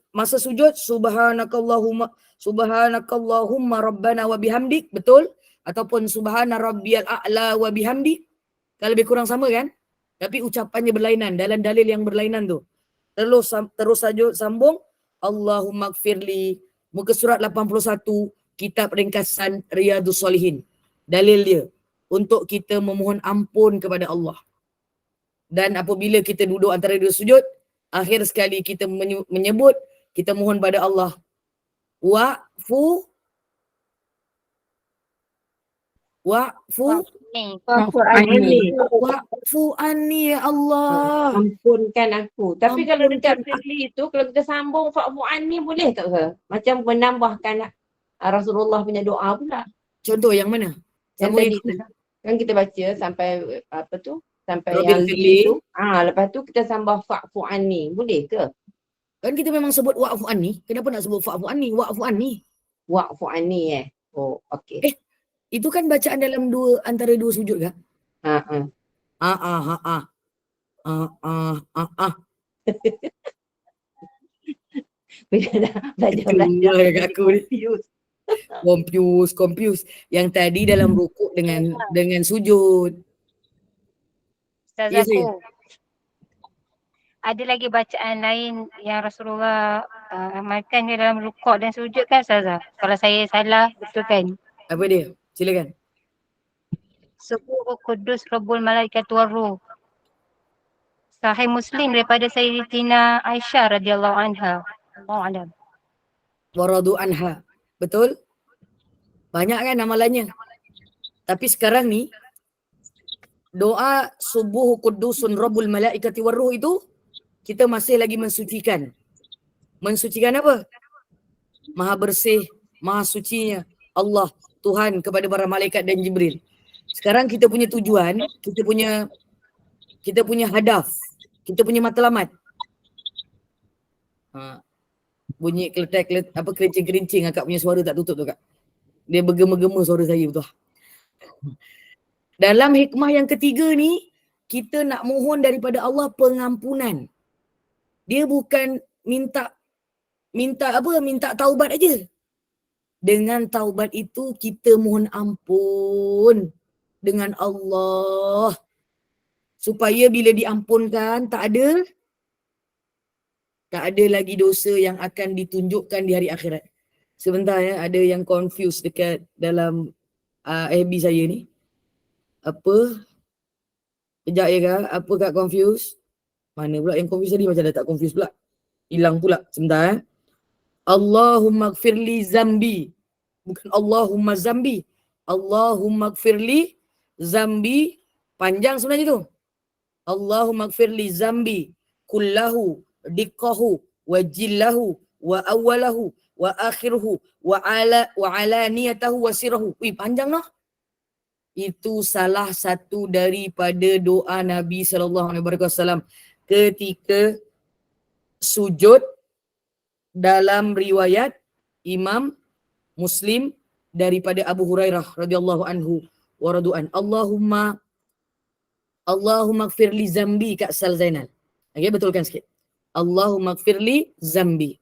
masa sujud, subhanakallahumma rabbana wa bihamdik, betul? Ataupun subhana rabbiyal a'la wa bihamdik. Kalau lebih kurang sama kan? Tapi ucapannya berlainan, dalam dalil yang berlainan tu. Terus saja sambung, Allahumma gfirli, muka surat 81, kitab ringkasan Riyadhus Shalihin. Dalil dia untuk kita memohon ampun kepada Allah. Dan apabila kita duduk antara dua sujud, akhir sekali kita menyebut, kita mohon pada Allah, wa'fu anni ya Allah. Ampunkan aku. Tapi kalau dekat firli itu, kalau kita sambung fa'fu anni boleh tak ke? Macam menambahkan Rasulullah punya doa pula. Contoh yang mana? Yang Sambung tadi yang tu. Kan kita baca sampai apa tu? Sampai Rabbil yang firli. tu. Lepas tu kita sambah fa'fu anni. Boleh ke? Kan kita memang sebut wa'fu anni. Kenapa nak sebut fa'fu anni? Wa'fu anni. Wa'fu anni Oh, okey. Itu kan bacaan dalam antara dua sujud kan? Bila dah belajar aku ni. Confuse. Yang tadi dalam rukuk dengan sujud. Ustazah Yes, aku. Ada lagi bacaan lain yang Rasulullah amalkan ke dalam rukuk dan sujud kan Ustazah? Kalau saya salah, betul kan? Apa dia? Silakan. Subuh Qudus Rabbul Malaikat Warruh. Sahih Muslim daripada Sayyidatina Aisyah radhiyallahu anha. Allahu a'lam. Waradu anha. Betul? Banyak kan amalannya. Tapi sekarang ni, doa subuh Qudusun Rabbul Malaikati Warruh itu, kita masih lagi mensucikan. Mensucikan apa? Maha bersih, maha sucinya Allah, Tuhan kepada para malaikat dan Jibril. Sekarang kita punya tujuan, kita punya hadaf, kita punya matlamat. Bunyi keletek, kerincing-kerincing akak punya suara tak tutup tu kak. Dia bergema-gema suara saya betul. Dalam hikmah yang ketiga ni, kita nak mohon daripada Allah pengampunan. Dia bukan minta taubat aja. Dengan taubat itu kita mohon ampun dengan Allah. Supaya bila diampunkan tak ada lagi dosa yang akan ditunjukkan di hari akhirat. Sebentar ya, ada yang confuse dekat dalam FB saya ni. Apa? Sekejap ya kak, apa kak confuse? Mana pula yang confuse tadi, macam dah tak confuse pula. Hilang pula, sebentar ya. Allahumma gfirli zambi. Bukan Allahumma zambi. Allahumma gfirli zambi. Panjang sebenarnya tu. Allahumma gfirli zambi kullahu diqqahu wa jillahu wa awwalahu wa akhiruhu wa alaniyatahu wa sirrahu. Panjang lah. itu salah satu daripada doa Nabi SAW ketika sujud dalam riwayat Imam Muslim daripada Abu Hurairah radhiyallahu anhu wa radu'an. Allahumma gfirli zambi Kak Sal Zainal. Okey, betulkan sikit. Allahumma gfirli zambi.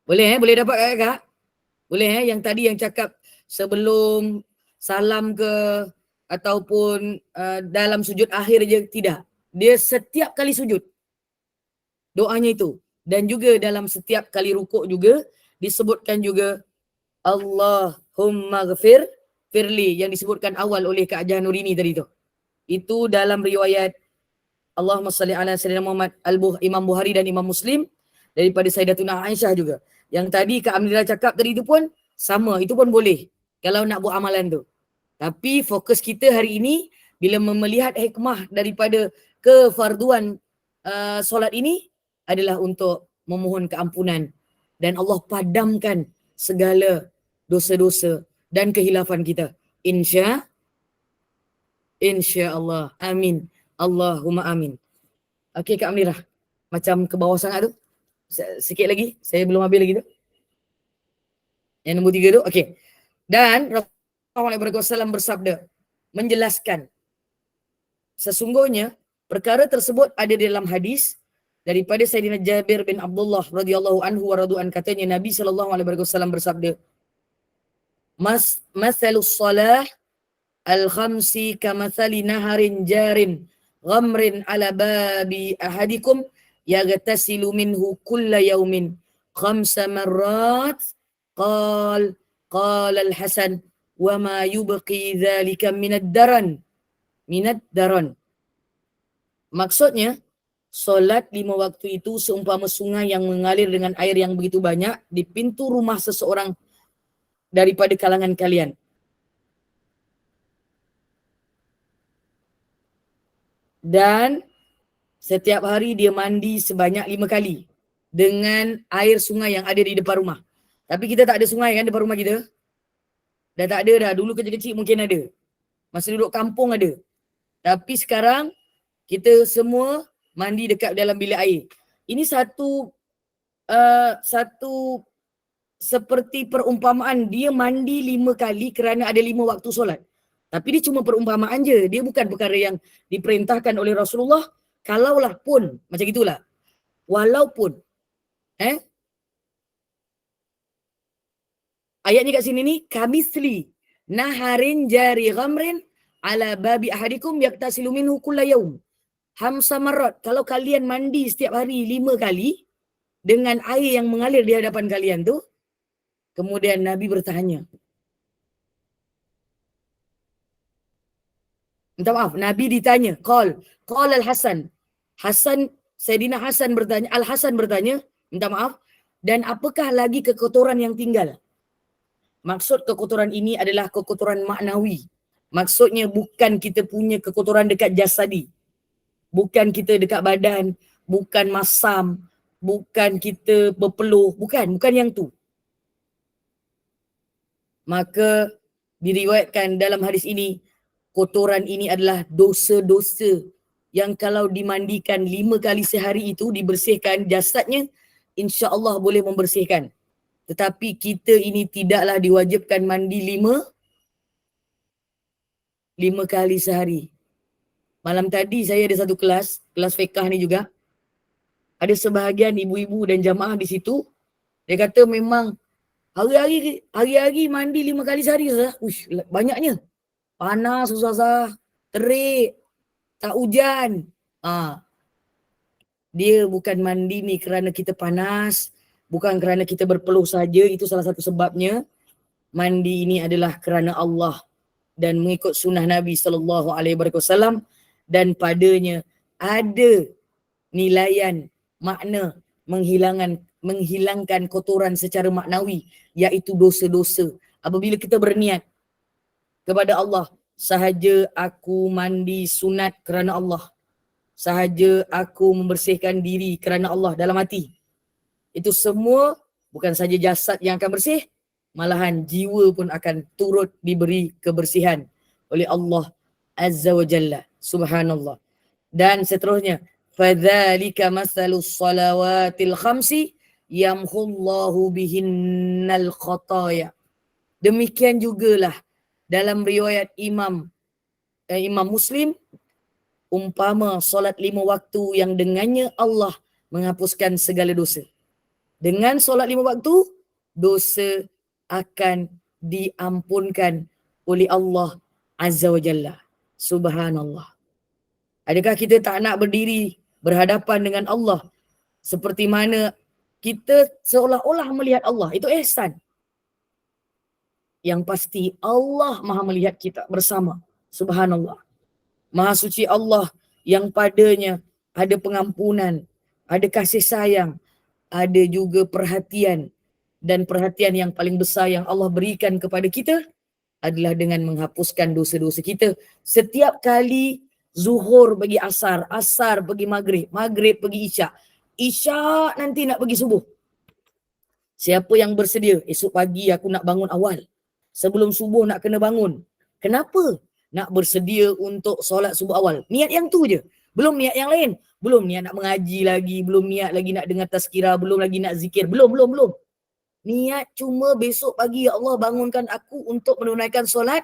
Boleh boleh dapat Kak? Boleh yang tadi yang cakap sebelum salam ke ataupun dalam sujud akhir je, tidak. Dia setiap kali sujud doanya itu, dan juga dalam setiap kali rukuk juga disebutkan juga Allahumma ghafir firli yang disebutkan awal oleh Kak Jah Nurini tadi tu. Itu dalam riwayat Allahumma salli ala sayyidina Muhammad Imam Bukhari dan Imam Muslim daripada Sayyidatuna Aisyah juga. Yang tadi Kak Amrila cakap tadi tu pun sama, itu pun boleh kalau nak buat amalan tu. Tapi fokus kita hari ini bila melihat hikmah daripada kefarduan solat ini adalah untuk memohon keampunan dan Allah padamkan segala dosa-dosa dan kehilafan kita. Insya-Allah. Amin. Allahumma amin. Okey Kak Amirah. Macam ke bawah sangat tu. Sikit lagi. Saya belum habis lagi tu. Yang nombor 3 tu. Okey. Dan Rasulullah SAW bersabda, menjelaskan sesungguhnya perkara tersebut ada di dalam hadis daripada Sayyidina Jabir bin Abdullah radhiyallahu anhu wa radu'an, katanya Nabi SAW bersabda, Masalus salah al-khamsi kamathali naharin jarin ghamrin ala babi ahadikum yagtasilu minhu kulla yawmin khamsa marrat qala al-Hasan wa ma yubqi dhalika minad daran. Maksudnya, solat 5 waktu itu seumpama sungai yang mengalir dengan air yang begitu banyak di pintu rumah seseorang daripada kalangan kalian. Dan setiap hari dia mandi sebanyak 5 kali dengan air sungai yang ada di depan rumah. Tapi kita tak ada sungai kan depan rumah kita? Dah tak ada dah. Dulu kecil-kecil mungkin ada. Masa duduk kampung ada. Tapi sekarang kita semua mandi dekat dalam bilik air. Ini satu seperti perumpamaan, dia mandi 5 kali kerana ada 5 waktu solat. Tapi dia cuma perumpamaan je. Dia bukan perkara yang diperintahkan oleh Rasulullah. Kalaulah pun, macam itulah. Walaupun, ayatnya kat sini ni, kamisli naharin jari ghamrin ala babi ahadikum yaktasilu minhu kulla yaum. Hamsa marrat. Kalau kalian mandi setiap hari 5 kali dengan air yang mengalir di hadapan kalian tu, kemudian Nabi bertanya. Minta maaf, Nabi ditanya. Qal al-Hasan. Sayyidina Hasan bertanya, Al-Hasan bertanya, minta maaf, dan apakah lagi kekotoran yang tinggal? Maksud kekotoran ini adalah kekotoran maknawi. Maksudnya bukan kita punya kekotoran dekat jasadi. Bukan kita dekat badan, bukan masam, bukan kita berpeluh, bukan yang tu. Maka diriwayatkan dalam hadis ini, kotoran ini adalah dosa-dosa yang kalau dimandikan 5 kali sehari itu, dibersihkan jasadnya, insya-Allah boleh membersihkan. Tetapi kita ini tidaklah diwajibkan mandi 5 kali sehari. Malam tadi saya ada satu kelas fiqah ni juga. Ada sebahagian ibu-ibu dan jamaah di situ. Dia kata memang hari-hari mandi 5 kali sehari. Uish, banyaknya. Panas, susah, terik, tak hujan. Dia bukan mandi ni kerana kita panas, bukan kerana kita berpeluh saja, itu salah satu sebabnya. Mandi ini adalah kerana Allah dan mengikut sunnah Nabi SAW, dan padanya ada nilaian makna menghilangkan kotoran secara maknawi, iaitu dosa-dosa. Apabila kita berniat kepada Allah, sahaja aku mandi sunat kerana Allah, sahaja aku membersihkan diri kerana Allah dalam hati, itu semua bukan saja jasad yang akan bersih, malahan jiwa pun akan turut diberi kebersihan oleh Allah azza wa jalla. Subhanallah. Dan seterusnya, fadzalika matsalus salawatil khamsi yamhullahu bihinnal khataya. Demikian jugalah dalam riwayat Imam Muslim, umpama solat 5 waktu yang dengannya Allah menghapuskan segala dosa. Dengan solat 5 waktu, dosa akan diampunkan oleh Allah Azza wa Jalla. Subhanallah. Adakah kita tak nak berdiri berhadapan dengan Allah seperti mana kita seolah-olah melihat Allah? Itu ihsan. Yang pasti Allah Maha melihat kita bersama. Subhanallah. Maha suci Allah yang padanya ada pengampunan, ada kasih sayang, ada juga perhatian. Dan perhatian yang paling besar yang Allah berikan kepada kita adalah dengan menghapuskan dosa-dosa kita. Setiap kali zuhur bagi asar, asar bagi maghrib, maghrib bagi isyak, isyak nanti nak pergi subuh. Siapa yang bersedia, esok pagi aku nak bangun awal, sebelum subuh nak kena bangun. Kenapa? Nak bersedia untuk solat subuh awal. Niat yang tu je. Belum niat yang lain. Belum niat nak mengaji lagi, belum niat lagi nak dengar tazkirah, belum lagi nak zikir. Belum. Niat cuma besok pagi, ya Allah bangunkan aku untuk menunaikan solat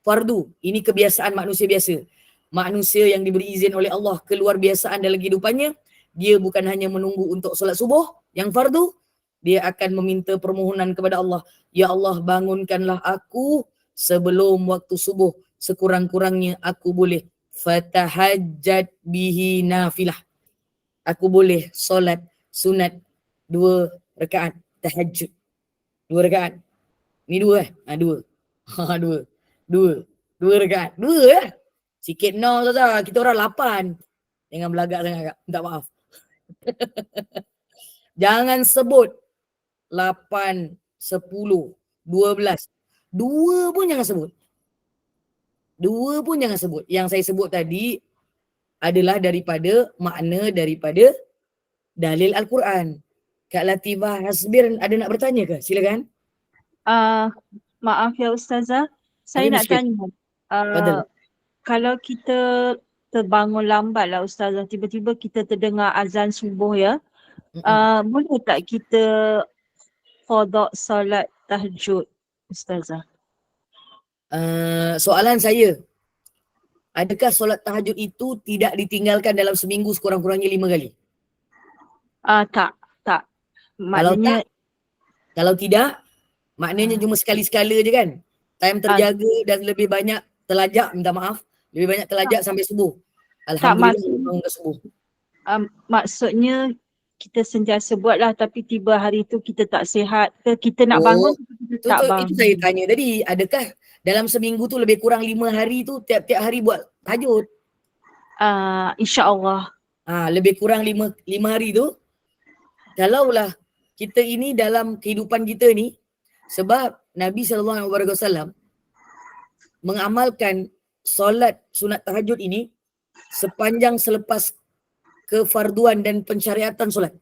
fardu. Ini kebiasaan manusia biasa. Manusia yang diberi izin oleh Allah keluar biasaan dalam kehidupannya, dia bukan hanya menunggu untuk solat subuh yang fardu, dia akan meminta permohonan kepada Allah. Ya Allah bangunkanlah aku sebelum waktu subuh, sekurang-kurangnya aku boleh fatahajjad bihi nafilah. Aku boleh solat sunat 2 rakaat tahajud. 2 rakaat. Ni 2 2. 2 rakaat. 2 Sikit no saja. Kita orang 8. Jangan belagak sangat Kak. Minta maaf. Jangan sebut 8, 10, 12. 2 pun jangan sebut. 2 pun jangan sebut. Yang saya sebut tadi adalah daripada makna daripada dalil Al-Quran. Kak Latifah Hasbir ada nak bertanya ke? Silakan. Maaf ya Ustazah, saya nak Miskin. tanya. Fadal. Kalau kita terbangun lambat lah Ustazah, tiba-tiba kita terdengar azan subuh ya, boleh tak kita qada solat tahajud Ustazah? Soalan saya, adakah solat tahajud itu tidak ditinggalkan dalam seminggu sekurang-kurangnya 5 kali? Tak. Maknanya Kalau tidak, maknanya cuma sekali-sekala je kan? Time terjaga dan lebih banyak telajak, minta maaf, lebih banyak telajak sampai subuh. Alhamdulillah bangun ke subuh. Maksudnya kita sentiasa buat lah, tapi tiba hari tu kita tak sihat ke, kita nak bangun kita tak bangun. Itu saya tanya tadi, adakah dalam seminggu tu lebih kurang 5 hari tu tiap-tiap hari buat tahajud? InsyaAllah. Lebih kurang 5 hari tu. Kalaulah kita ini dalam kehidupan kita ni, sebab Nabi SAW mengamalkan solat sunat tahajud ini sepanjang selepas kefarduan dan pensyariatan solat.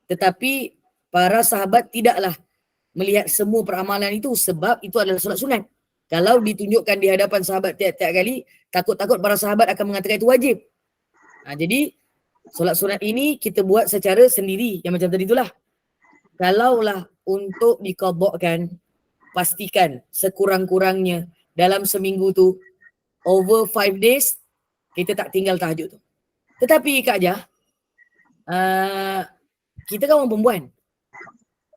Tetapi para sahabat tidaklah melihat semua peramalan itu sebab itu adalah solat sunat. Kalau ditunjukkan di hadapan sahabat tiap-tiap kali, takut-takut para sahabat akan mengatakan itu wajib. Jadi solat sunat ini kita buat secara sendiri, yang macam tadi itulah. Kalaulah untuk diqadhakan, pastikan sekurang-kurangnya dalam seminggu tu over 5 days kita tak tinggal tahajud tu. Tetapi Kak Jah, kita kan orang perempuan.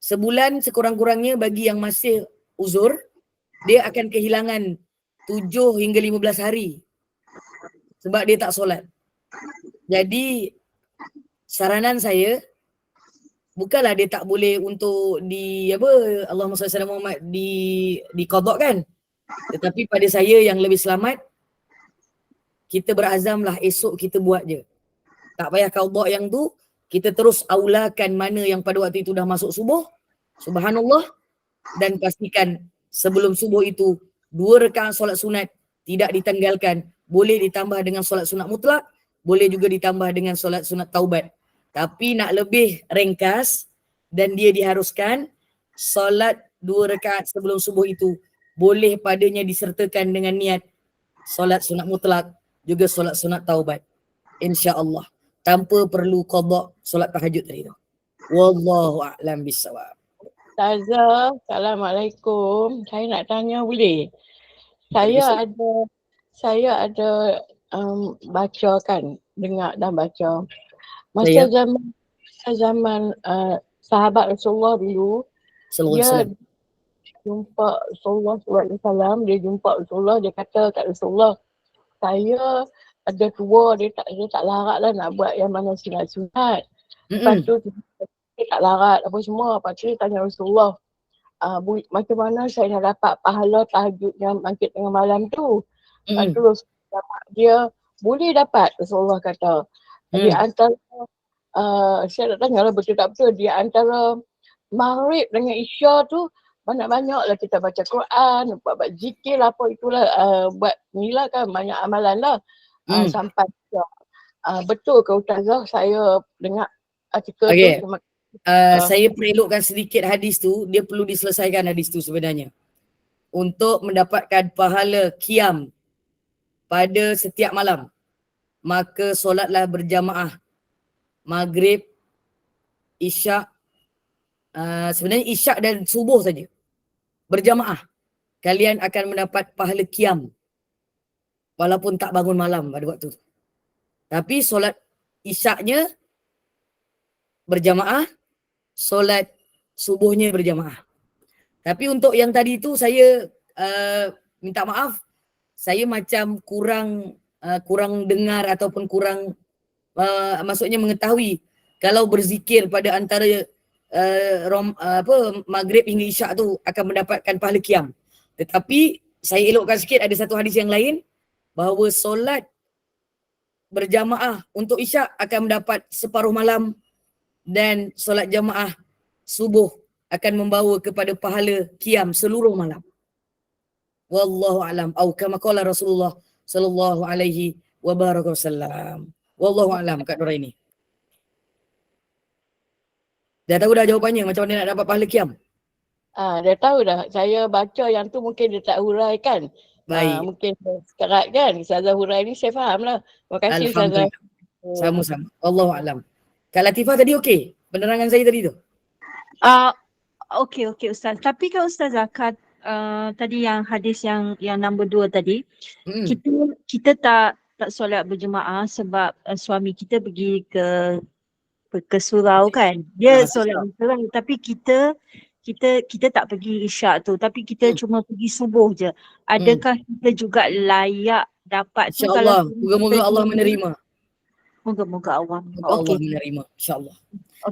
Sebulan sekurang-kurangnya bagi yang masih uzur, dia akan kehilangan 7 hingga 15 hari sebab dia tak solat. Jadi saranan saya, bukanlah dia tak boleh untuk Allahumma salli ala Muhammad diqadhakan. Tetapi pada saya yang lebih selamat, kita berazamlah esok kita buat je. Tak payah qadha yang tu, kita terus aulakan mana yang pada waktu itu dah masuk subuh. Subhanallah. Dan pastikan sebelum subuh itu 2 rakaat solat sunat tidak ditanggalkan. Boleh ditambah dengan solat sunat mutlak, boleh juga ditambah dengan solat sunat taubat. Tapi nak lebih ringkas dan dia diharuskan solat 2 rakaat sebelum subuh itu boleh padanya disertakan dengan niat solat sunat mutlak, juga solat sunat taubat. InsyaAllah. Tanpa perlu qada solat tahajud tadi tu. Wallahu a'lam bissawab. Ustazah, Assalamualaikum. Saya nak tanya boleh? Saya ada baca kan, dengar dan baca. Masa zaman sahabat Rasulullah dulu, dia jumpa Rasulullah SAW, dia jumpa Rasulullah, dia kata kat Rasulullah, saya ada tua, dia tak larat lah nak buat yang mana sunat-sunat. Lepas tu dia tak larat apa semua. Lepas tu dia tanya Rasulullah, macam mana saya nak dapat pahala tahajud yang bangkit tengah malam tu. Lepas tu Rasulullah dapat dia, boleh dapat, Rasulullah kata. Di antara, saya nak tanya lah betul tak betul, di antara Maghrib dengan Isya tu, banyak-banyaklah kita baca Quran, buat zikir lah apa itulah, buat ni lah kan, banyak amalan lah. Sampai betul ke Ustazah, saya dengar artikel tu. Saya perelokkan sedikit hadis tu, dia perlu diselesaikan hadis tu sebenarnya. Untuk mendapatkan pahala qiyam pada setiap malam, maka solatlah berjamaah Maghrib, Isyak, sebenarnya Isyak dan subuh saja. Berjamaah. Kalian akan mendapat pahala qiyam. Walaupun tak bangun malam pada waktu tu. Tapi solat Isyaknya berjamaah, solat subuhnya berjamaah. Tapi untuk yang tadi tu saya minta maaf, saya macam kurang dengar ataupun kurang maksudnya mengetahui kalau berzikir pada antara Maghrib hingga Isyak tu akan mendapatkan pahala qiyam. Tetapi saya elokkan sikit, ada satu hadis yang lain bahawa solat berjamaah untuk Isyak akan mendapat separuh malam dan solat jamaah subuh akan membawa kepada pahala qiyam seluruh malam. Wallahu a'lam. Au kama qala Rasulullah sallallahu alaihi wasallam. Wallahu a'lam kat Nura ini. Dah tahu dah jawapannya macam mana nak dapat pahala qiyam? Dah tahu dah. Saya baca yang tu mungkin dia tak huraikan. Baik. Mungkin sekarat kan. Ustazah hurai ni saya faham lah. Terima kasih Ustazah. Sama-sama. Wallahu a'lam. Kak Latifah tadi okey? Penerangan saya tadi tu? Okey Ustaz. Tapi kan Ustazah tadi yang hadis yang nombor 2 tadi, kita tak solat berjemaah sebab suami kita pergi ke surau kan. Dia solat surau tapi kita tak pergi Isyak tu, tapi kita cuma pergi subuh je. Adakah kita juga layak dapat tu? InsyaAllah. Moga-moga Allah menerima. Moga-moga Allah. Allah menerima. InsyaAllah.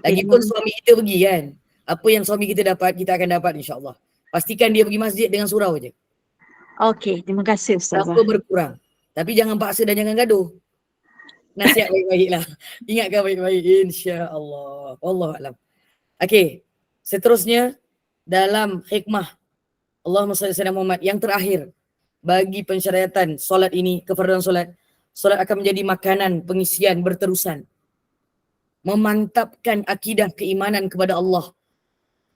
Lagipun suami kita pergi kan. Apa yang suami kita dapat, kita akan dapat insyaAllah. Pastikan dia pergi masjid dengan surau je. Okey, terima kasih Ustazah. Tanpa berkurang. Tapi jangan paksa dan jangan gaduh. Nasihat baik-baiklah. Ingatkan baik-baik. InsyaAllah. Wallahualam. Okey. Seterusnya dalam hikmah Allahumma salli ala Muhammad yang terakhir bagi pensyariatan solat ini, kefarduan solat akan menjadi makanan pengisian berterusan. Memantapkan akidah keimanan kepada Allah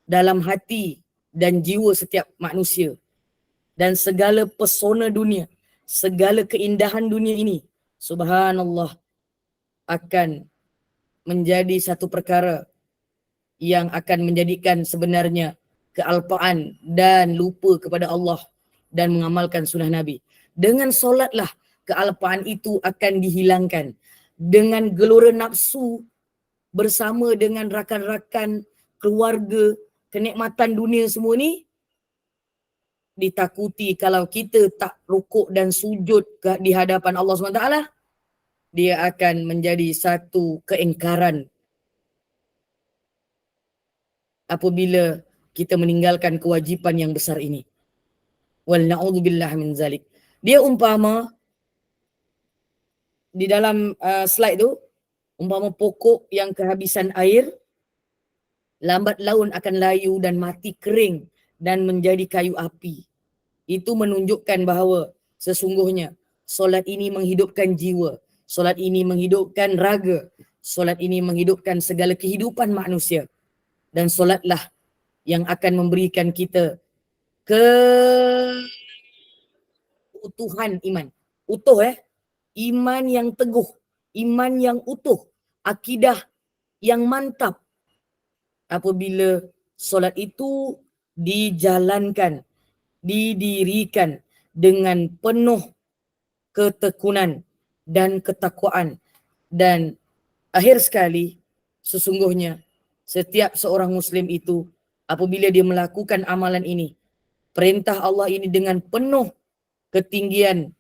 dalam hati dan jiwa setiap manusia. Dan segala pesona dunia, segala keindahan dunia ini, subhanallah, akan menjadi satu perkara yang akan menjadikan sebenarnya kealpaan dan lupa kepada Allah dan mengamalkan sunnah Nabi. Dengan solatlah kealpaan itu akan dihilangkan. Dengan gelora nafsu bersama dengan rakan-rakan, keluarga, kenikmatan dunia semua ni ditakuti kalau kita tak rukuk dan sujud di hadapan Allah SWT, dia akan menjadi satu keingkaran apabila kita meninggalkan kewajipan yang besar ini. Wal na'udzubillah min zalik. Dia umpama di dalam slide tu, umpama pokok yang kehabisan air, lambat laun akan layu dan mati kering dan menjadi kayu api. Itu menunjukkan bahawa sesungguhnya solat ini menghidupkan jiwa, solat ini menghidupkan raga, solat ini menghidupkan segala kehidupan manusia. Dan solatlah yang akan memberikan kita keutuhan iman. utuh iman yang teguh, iman yang utuh, akidah yang mantap apabila solat itu dijalankan, didirikan dengan penuh ketekunan dan ketakwaan. Dan akhir sekali, sesungguhnya setiap seorang muslim itu apabila dia melakukan amalan ini, perintah Allah ini dengan penuh ketinggian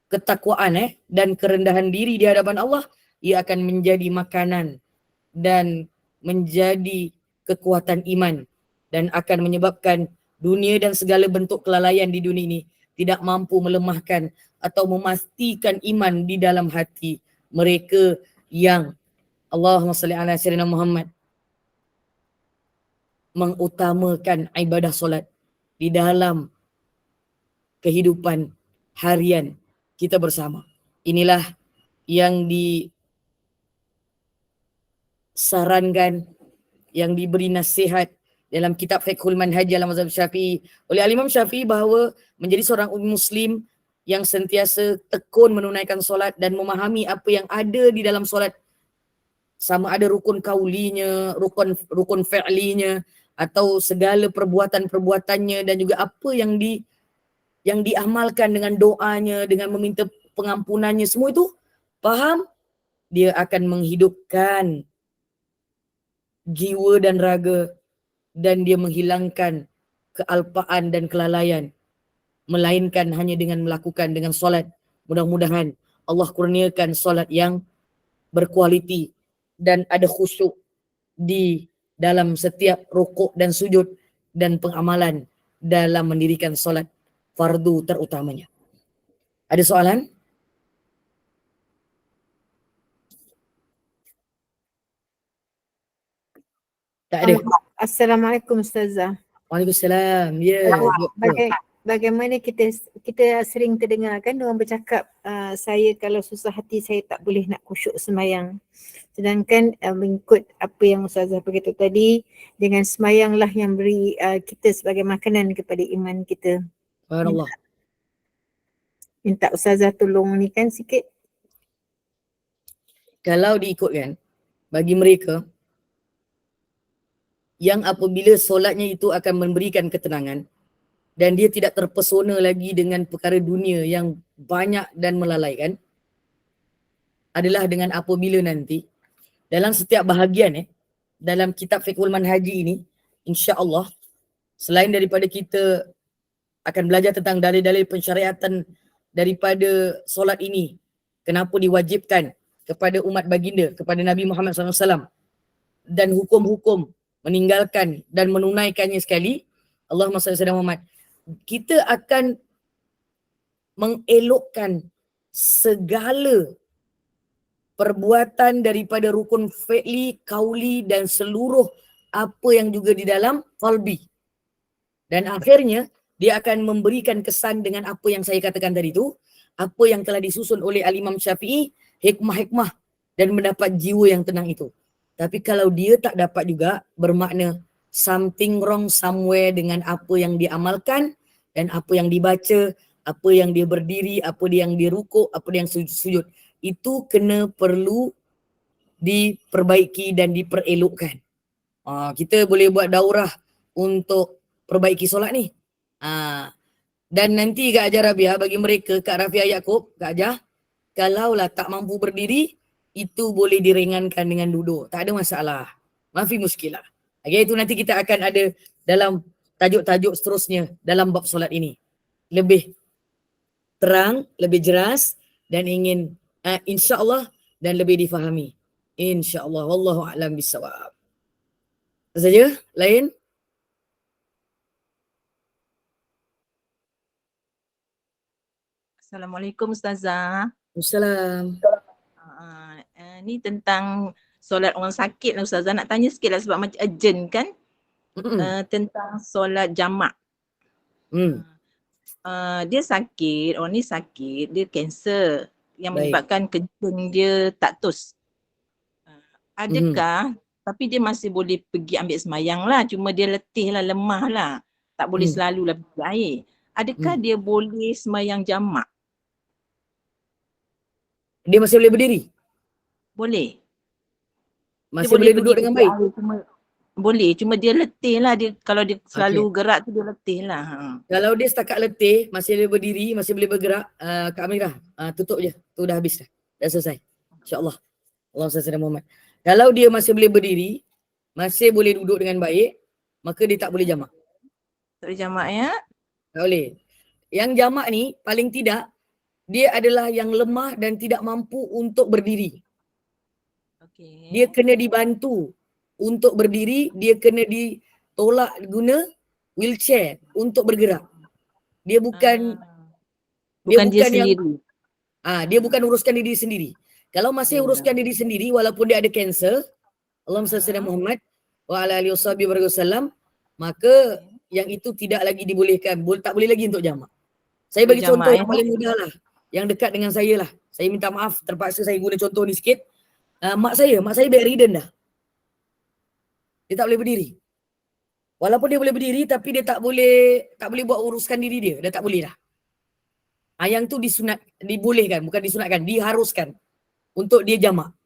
ketakwaan dan kerendahan diri di hadapan Allah, ia akan menjadi makanan dan menjadi kekuatan iman dan akan menyebabkan dunia dan segala bentuk kelalaian di dunia ini tidak mampu melemahkan atau memastikan iman di dalam hati mereka yang Allahumma salli ala sayyidina Muhammad mengutamakan ibadah solat di dalam kehidupan harian kita bersama. Inilah yang disarankan, yang diberi nasihat dalam kitab Fiqhul Manhaj dalam mazhab Syafi'i oleh Imam Syafi'i bahawa menjadi seorang muslim yang sentiasa tekun menunaikan solat dan memahami apa yang ada di dalam solat, sama ada rukun kaulinya, rukun fi'linya, atau segala perbuatan-perbuatannya, dan juga apa yang diamalkan dengan doanya, dengan meminta pengampunannya, semua itu faham, dia akan menghidupkan jiwa dan raga dan dia menghilangkan kealpaan dan kelalaian, melainkan hanya dengan melakukan dengan solat. Mudah-mudahan Allah kurniakan solat yang berkualiti dan ada khusyuk di dalam setiap rukuk dan sujud dan pengamalan dalam mendirikan solat fardu terutamanya. Ada soalan? Tak ada. Assalamualaikum Ustazah. Waalaikumsalam. Ya. Bagaimana kita sering terdengarkan orang bercakap, saya kalau susah hati saya tak boleh nak khusyuk sembahyang. Sedangkan mengikut apa yang Ustazah beritahu tadi, dengan sembahyanglah yang beri kita sebagai makanan kepada iman kita. Subhanallah. Minta Ustazah tolong ni kan sikit. Kalau diikutkan bagi mereka yang apabila solatnya itu akan memberikan ketenangan dan dia tidak terpesona lagi dengan perkara dunia yang banyak dan melalaikan, adalah dengan apabila nanti dalam setiap bahagian dalam kitab Fiqhul Manhaji ini, insya-Allah, selain daripada kita akan belajar tentang dalil-dalil pensyariatan daripada solat ini, kenapa diwajibkan kepada umat baginda, kepada Nabi Muhammad SAW, dan hukum-hukum meninggalkan dan menunaikannya sekali, Allahumma salli ala Muhammad, kita akan mengelokkan segala perbuatan daripada rukun fi'li, kauli dan seluruh apa yang juga di dalam qalbi. Dan akhirnya dia akan memberikan kesan dengan apa yang saya katakan tadi itu, apa yang telah disusun oleh Al-Imam Syafi'i, hikmah-hikmah dan mendapat jiwa yang tenang itu. Tapi kalau dia tak dapat juga, bermakna something wrong somewhere dengan apa yang diamalkan dan apa yang dibaca, apa yang dia berdiri, apa yang dia rukuk, apa yang sujud. Itu kena perlu diperbaiki dan diperelokkan. Kita boleh buat daurah untuk perbaiki solat ni. Dan nanti Kak Ajar Rabiah bagi mereka, Kak Rafia Yaakob, Kak Ajar, kalaulah tak mampu berdiri, itu boleh diringankan dengan duduk. Tak ada masalah. Mafi muskilah. Okay, itu nanti kita akan ada dalam tajuk-tajuk seterusnya dalam bab solat ini. Lebih terang, lebih jelas dan ingin insya-Allah dan lebih difahami. Insya-Allah. Wallahu a'lam bissawab. Itu saja. Lain? Assalamualaikum Ustazah. Waalaikumsalam. Ni tentang solat orang sakit lah Ustazah. Nak tanya sikit lah sebab macam urgent kan. Tentang solat jamak. Dia sakit, orang ni sakit, dia kanser yang menyebabkan kencing dia tak tus. Adakah, tapi dia masih boleh pergi ambil sembahyang lah, cuma dia letih lah, lemah lah. Tak boleh selalulah pergi air. Adakah dia boleh sembahyang jamak? Dia masih boleh berdiri? Boleh. Dia Masih boleh boleh duduk pergi dengan tepi baik? air boleh, cuma dia letih lah. Dia, kalau dia selalu gerak tu dia letih lah. Kalau dia setakat letih, masih boleh berdiri, masih boleh bergerak, Kak Amirah, tutup je. Tu dah habis dah. Dah selesai. InsyaAllah. Allah SWT Muhammad. Kalau dia masih boleh berdiri, masih boleh duduk dengan baik, maka dia tak boleh jamak. Tak boleh jamak ya? Tak boleh. Yang jamak ni, paling tidak, dia adalah yang lemah dan tidak mampu untuk berdiri. Okey. Dia kena dibantu untuk berdiri, dia kena ditolak guna wheelchair untuk bergerak. Dia bukan Bukan dia yang sendiri. dia bukan uruskan diri sendiri. Kalau masih uruskan diri sendiri walaupun dia ada kanser, Allahumma salli ala Muhammad wa ala alihi wasallam, maka yang itu tidak lagi dibolehkan, tak boleh lagi untuk jamak. Saya bagi contoh yang paling mudah lah, yang dekat dengan saya lah. Saya minta maaf terpaksa saya guna contoh ni sikit. Mak saya bedridden dah. Dia tak boleh berdiri. Walaupun dia boleh berdiri tapi dia tak boleh buat uruskan diri dia. Dah tak boleh dah. Yang tu dibolehkan, bukan disunatkan, diharuskan untuk dia jamak.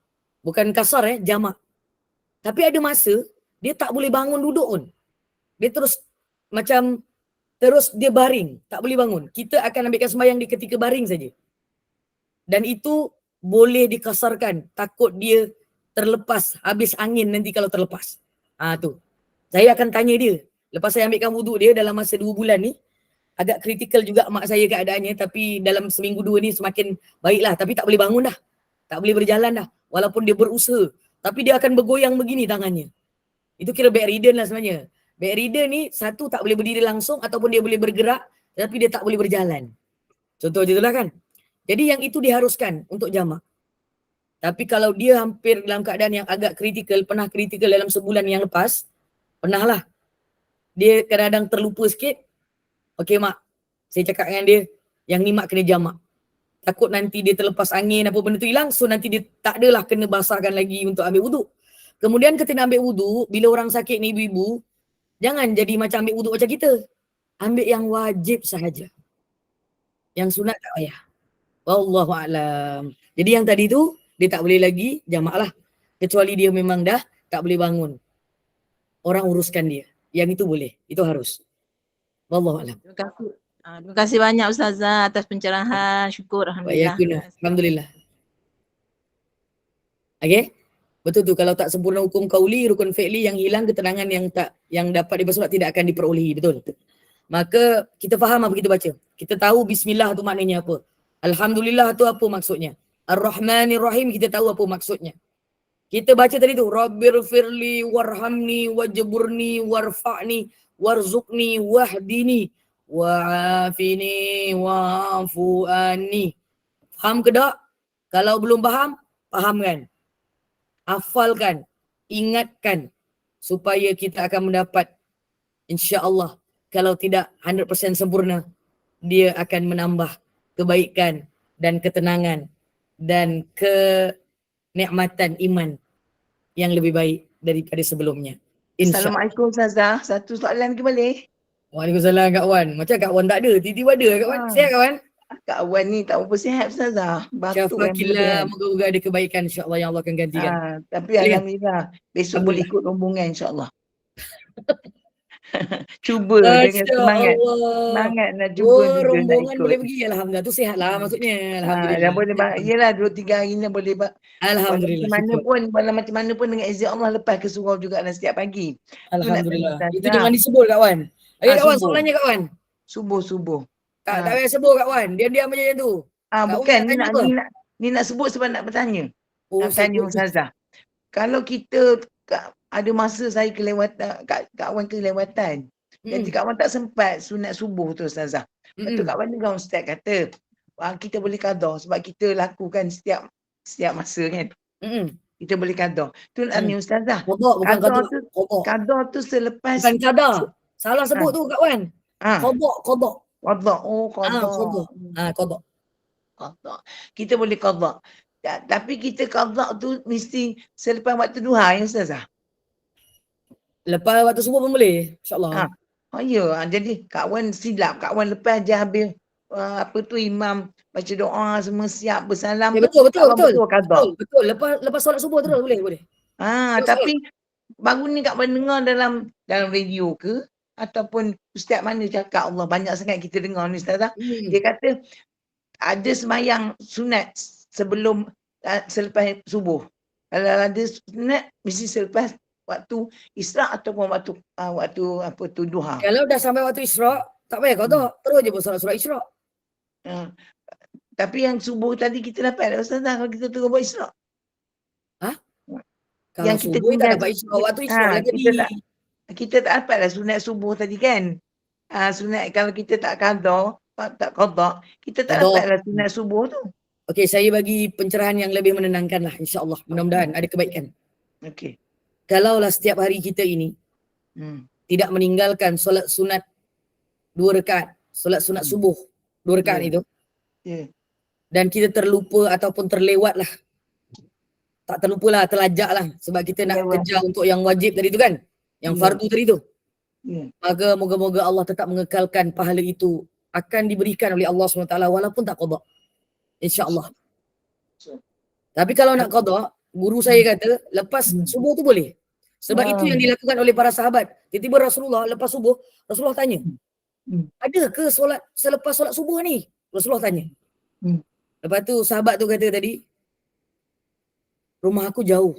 Bukan kasar jamak. Tapi ada masa dia tak boleh bangun duduk pun. Dia terus dia baring, tak boleh bangun. Kita akan ambilkan sembahyang di ketika baring saja. Dan itu boleh dikasarkan, takut dia terlepas, habis angin nanti kalau terlepas. Tu. Saya akan tanya dia. Lepas saya ambilkan wuduk dia dalam masa 2 bulan ni, agak kritikal juga mak saya keadaannya, tapi dalam seminggu 2 ni semakin baiklah. Tapi tak boleh bangun dah. Tak boleh berjalan dah. Walaupun dia berusaha. Tapi dia akan bergoyang begini tangannya. Itu kira bedridden lah sebenarnya. Bedridden ni satu tak boleh berdiri langsung ataupun dia boleh bergerak tapi dia tak boleh berjalan. Contoh je itulah kan. Jadi yang itu diharuskan untuk jamak. Tapi kalau dia hampir dalam keadaan yang agak kritikal, pernah kritikal dalam sebulan yang lepas, pernah lah. Dia kadang-kadang terlupa sikit. Okey mak, saya cakap dengan dia, yang ni mak kena jamak. Takut nanti dia terlepas angin apa benda tu hilang, so nanti dia tak adalah kena basahkan lagi untuk ambil wuduk. Kemudian ketika ambil wuduk, bila orang sakit ni ibu-ibu, jangan jadi macam ambil wuduk macam kita. Ambil yang wajib sahaja. Yang sunat tak payah. Wallahualam. Jadi yang tadi tu, dia tak boleh lagi jamak lah. Kecuali dia memang dah tak boleh bangun. Orang uruskan dia. Yang itu boleh. Itu harus. Wallahualam. Terima kasih. Terima kasih banyak Ustazah atas pencerahan. Syukur Alhamdulillah. Alhamdulillah. Okay. Betul tu, kalau tak sempurna hukum kauli, rukun fi'li yang hilang, ketenangan yang dapat dipersolat tidak akan diperolehi. Betul. Maka kita faham apa kita baca. Kita tahu bismillah tu maknanya apa. Alhamdulillah tu apa maksudnya. Ar-Rahmanir-Rahim kita tahu apa maksudnya. Kita baca tadi tu, Rabbirfirli warhamni wajburni warfa'ni warzuqni wahdini wa'afini wa'afu'ani. Faham ke tak? Kalau belum faham, fahamkan. Hafalkan, ingatkan supaya kita akan mendapat insya-Allah, kalau tidak 100% sempurna, dia akan menambah kebaikan dan ketenangan dan kenikmatan iman yang lebih baik daripada sebelumnya. Assalamualaikum Ustazah. Satu soalan lagi boleh? Waalaikumsalam Kak Wan. Macam Kak Wan tak ada, tiba-tiba ada Kak Wan. Sihat Kak Wan? Kak Wan ni tak apa sihat Ustazah. Batuk Syafakillah, moga-moga ada kebaikan insya-Allah yang Allah akan gantikan. Tapi alhamdulillah besok boleh ikut rombongan insya-Allah. Cuba dengan semangat. Semangat nak cuba juga nak rombongan ikut. boleh pergi, alhamdulillah. Tu sihatlah maksudnya. Alhamdulillah. Dah boleh yelah 2-3 hari ni boleh Alhamdulillah. Macam mana pun dengan izin Allah lepas ke surau juga dalam setiap pagi. Alhamdulillah. Itu jangan disebut Kak Wan. Ayo Kak Wan, soalannya Kak Wan. Subuh. Tak payah sebut Kak Wan. Diam-diam macam tu. Bukan ni nak sebut sebab nak bertanya. Nak tanya Ustazah. Kalau kita ada masa saya kelewatan, Kak Wan kelewatan. Jadi Kak Wan tak sempat sunat subuh tu Ustazah. Lepas tu Kak Wan dengar Ustaz kata, kita boleh qada sebab kita lakukan setiap masa kan. Kita boleh qada. Tu nak tanya Ustazah. Qada tu selepas. Bukan qada. Salah sebut tu Kak Wan. Qada. Qada. Oh, qada. Qada. Kita boleh qada. Tapi kita qada tu mesti selepas waktu duha ya Ustazah. Lepas waktu subuh pun boleh, insya-Allah. Ya, jadi Kak Wan silap. Kak Wan lepas je habis apa tu imam baca doa semua siap bersalam Ya, tu betul, betul, tak betul. betul qada. Betul. Lepas solat subuh terus boleh, boleh. Terus Tapi baru ni Kak mendengar dalam radio ke ataupun ustaz mana cakap, Allah banyak sangat kita dengar ni ustazah. Dia kata ada sembahyang sunat sebelum selepas subuh. Kalau ada sunat mesti selepas waktu Isra' ataupun waktu apa tu duha. Kalau dah sampai waktu Isra', tak payah qada. Terus je bersolat Isra'. Tapi yang subuh tadi kita dapat tak ustazah kalau kita terus buat Isra'? Kalau Yang kita subuh tak tinggal dapat Isra', waktu Isra' lagi. Kita tak dapatlah sunat subuh tadi kan. Sunat kalau kita tak qada, kita tak dapatlah sunat subuh tu. Okey, saya bagi pencerahan yang lebih menenangkan lah, insya-Allah. Mudah-mudahan ada kebaikan. Okey. Kalaulah setiap hari kita ini tidak meninggalkan solat sunat 2 rakaat, solat sunat subuh 2 rakaat itu, dan kita terlupa ataupun terlewat lah, tak terlupa lah, terlajak lah, sebab kita nak kejar untuk yang wajib tadi tu kan, yang fardu tadi tu, maka moga-moga Allah tetap mengekalkan pahala itu akan diberikan oleh Allah SWT walaupun tak qada, insya-Allah. Tapi kalau nak qada, guru saya kata lepas subuh tu boleh. Sebab itu yang dilakukan oleh para sahabat. Tiba-tiba Rasulullah lepas subuh, Rasulullah tanya, ada ke solat selepas solat subuh ni? Rasulullah tanya. Lepas tu sahabat tu kata tadi, rumah aku jauh.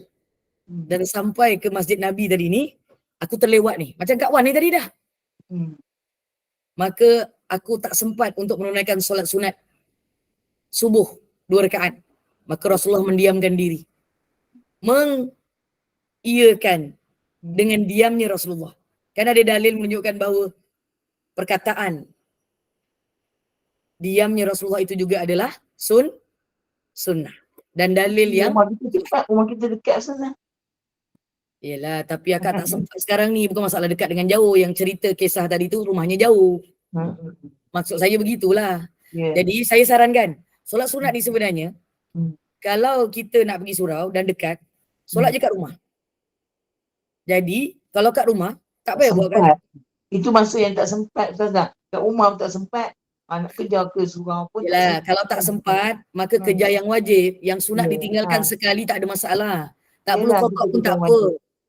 Dan sampai ke Masjid Nabi tadi ni, aku terlewat ni. Macam Kak Wan ni tadi dah. Maka aku tak sempat untuk menunaikan solat sunat subuh 2 rakaat. Maka Rasulullah mendiamkan diri. Mengiyakan dengan diamnya Rasulullah. Kan ada dalil menunjukkan bahawa perkataan diamnya Rasulullah itu juga adalah sunnah. Dan dalil yang rumah kita dekat sana. Yelah, tapi akak tak sempat sekarang ni, bukan masalah dekat dengan jauh. Yang cerita kisah tadi tu rumahnya jauh. Maksud saya begitulah. Jadi saya sarankan, solat sunat ni sebenarnya, kalau kita nak pergi surau dan dekat, solat je kat rumah. Jadi, kalau kat rumah, tak payah buat kan. Itu masa yang tak sempat ustazah. Kat rumah pun tak sempat. Nak kerja ke surau pun. Yelah, kalau tak sempat, maka kerja yang wajib, yang sunat ditinggalkan sekali tak ada masalah. Tak perlu qada pun tak apa.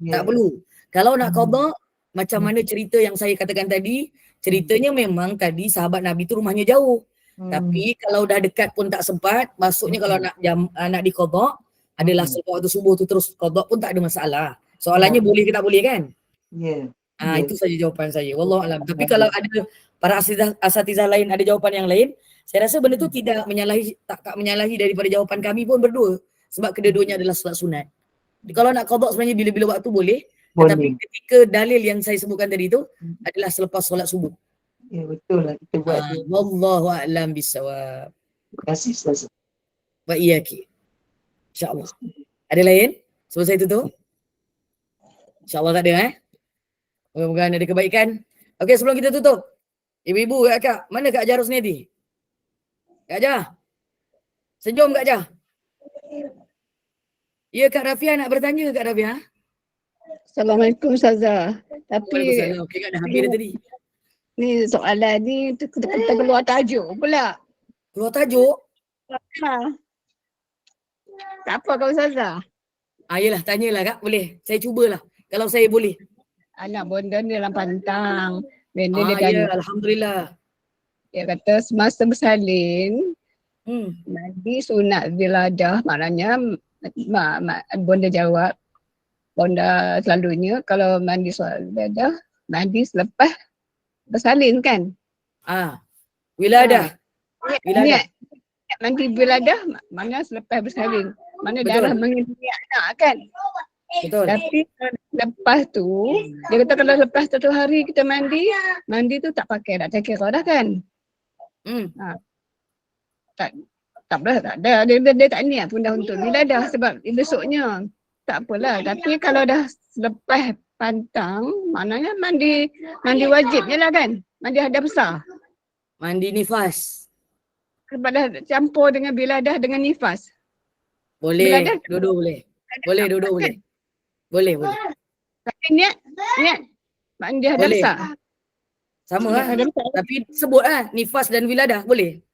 Tak perlu. Kalau nak qada, macam mana cerita yang saya katakan tadi, ceritanya memang tadi sahabat Nabi tu rumahnya jauh. Tapi kalau dah dekat pun tak sempat, maksudnya kalau nak diqada adalah selepas waktu subuh tu terus qada pun tak ada masalah. Soalannya boleh ke tak boleh kan? Itu saja jawapan saya. Wallahualam. Tapi kalau ada para asatizah lain ada jawapan yang lain, saya rasa benda tu tak menyalahi daripada jawapan kami pun berdua. Sebab kedua-duanya adalah solat sunat. Kalau nak qada sebenarnya bila-bila waktu boleh. Tetapi ketika dalil yang saya sebutkan tadi tu adalah selepas solat subuh. Ya betul lah kita buat. Wallahualam bisawab. Terima kasih ustazah. Wa iyaki. InsyaAllah. Ada lain? Sebelum saya tutup? InsyaAllah tak ada Moga-moga ada kebaikan. Okey, sebelum kita tutup. Ibu-ibu, kakak, mana Kak Jarus ni? Kak Jah. Senyum Kak Jah. Ya, Kak Rafia nak bertanya Kak Rafia. Assalamualaikum Ustazah. Tapi Waalaikumsalam. Okey, Kak dah habis dah tadi. Ni soalan ni kita keluar tajuk pula. Keluar tajuk? Tak apa Kak Ustazah? Yelah, tanyalah Kak. Boleh. Saya cubalah. Kalau saya boleh. Anak bonda ni dalam pantang. Benda dia Ya, tanya. Alhamdulillah. Dia kata semasa bersalin, Nabi sunat wiladah. Maknanya bonda jawab. Bonda selalunya kalau mandi solat wiladah, mandi selepas bersalin kan? Wiladah. Niat mandi wiladah mana selepas bersalin. Mana darah mengikuti anak kan? Betul. Tapi lepas tu, dia kata kalau lepas 1 hari kita mandi tu tak pakai dah, tak kira dah kan? Tak ada. Dia tak niat pun dah untuk wiladah sebab besoknya. Tak apalah. Tapi kalau dah selepas pantang, maknanya mandi wajib je lah kan? Mandi hadas besar. Mandi nifas. Sebab dah campur dengan wiladah dengan nifas. Boleh, dua-dua boleh. Boleh, dua-dua boleh. Boleh. Tapi niat mandi hadas besar. Sama lah. Tapi sebut lah nifas dan wiladah. Boleh?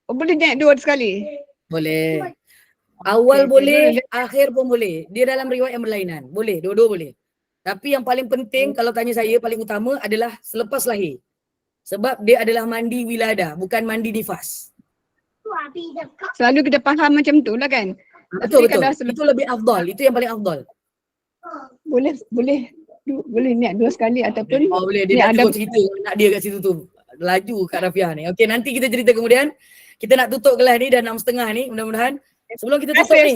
Oh, boleh naik dua sekali? Boleh. Awal Okey, boleh, okey. akhir pun boleh. Dia dalam riwayat yang berlainan. Boleh, dua-dua boleh. Tapi yang paling penting kalau tanya saya paling utama adalah selepas lahir. Sebab dia adalah mandi wiladah, bukan mandi nifas. Selalu kita faham macam tu lah kan? Betul, Tapi betul. kalau Itu lebih afdal. Itu yang paling afdal. boleh niat dua sekali ataupun Oh boleh, dia ni nak ada tengok cerita nak dia kat situ tu. Laju Kak Rafiah ni. Okey, nanti kita cerita kemudian. Kita nak tutup kelas ni dah 6.30 ni mudah-mudahan. Sebelum kita tutup ni.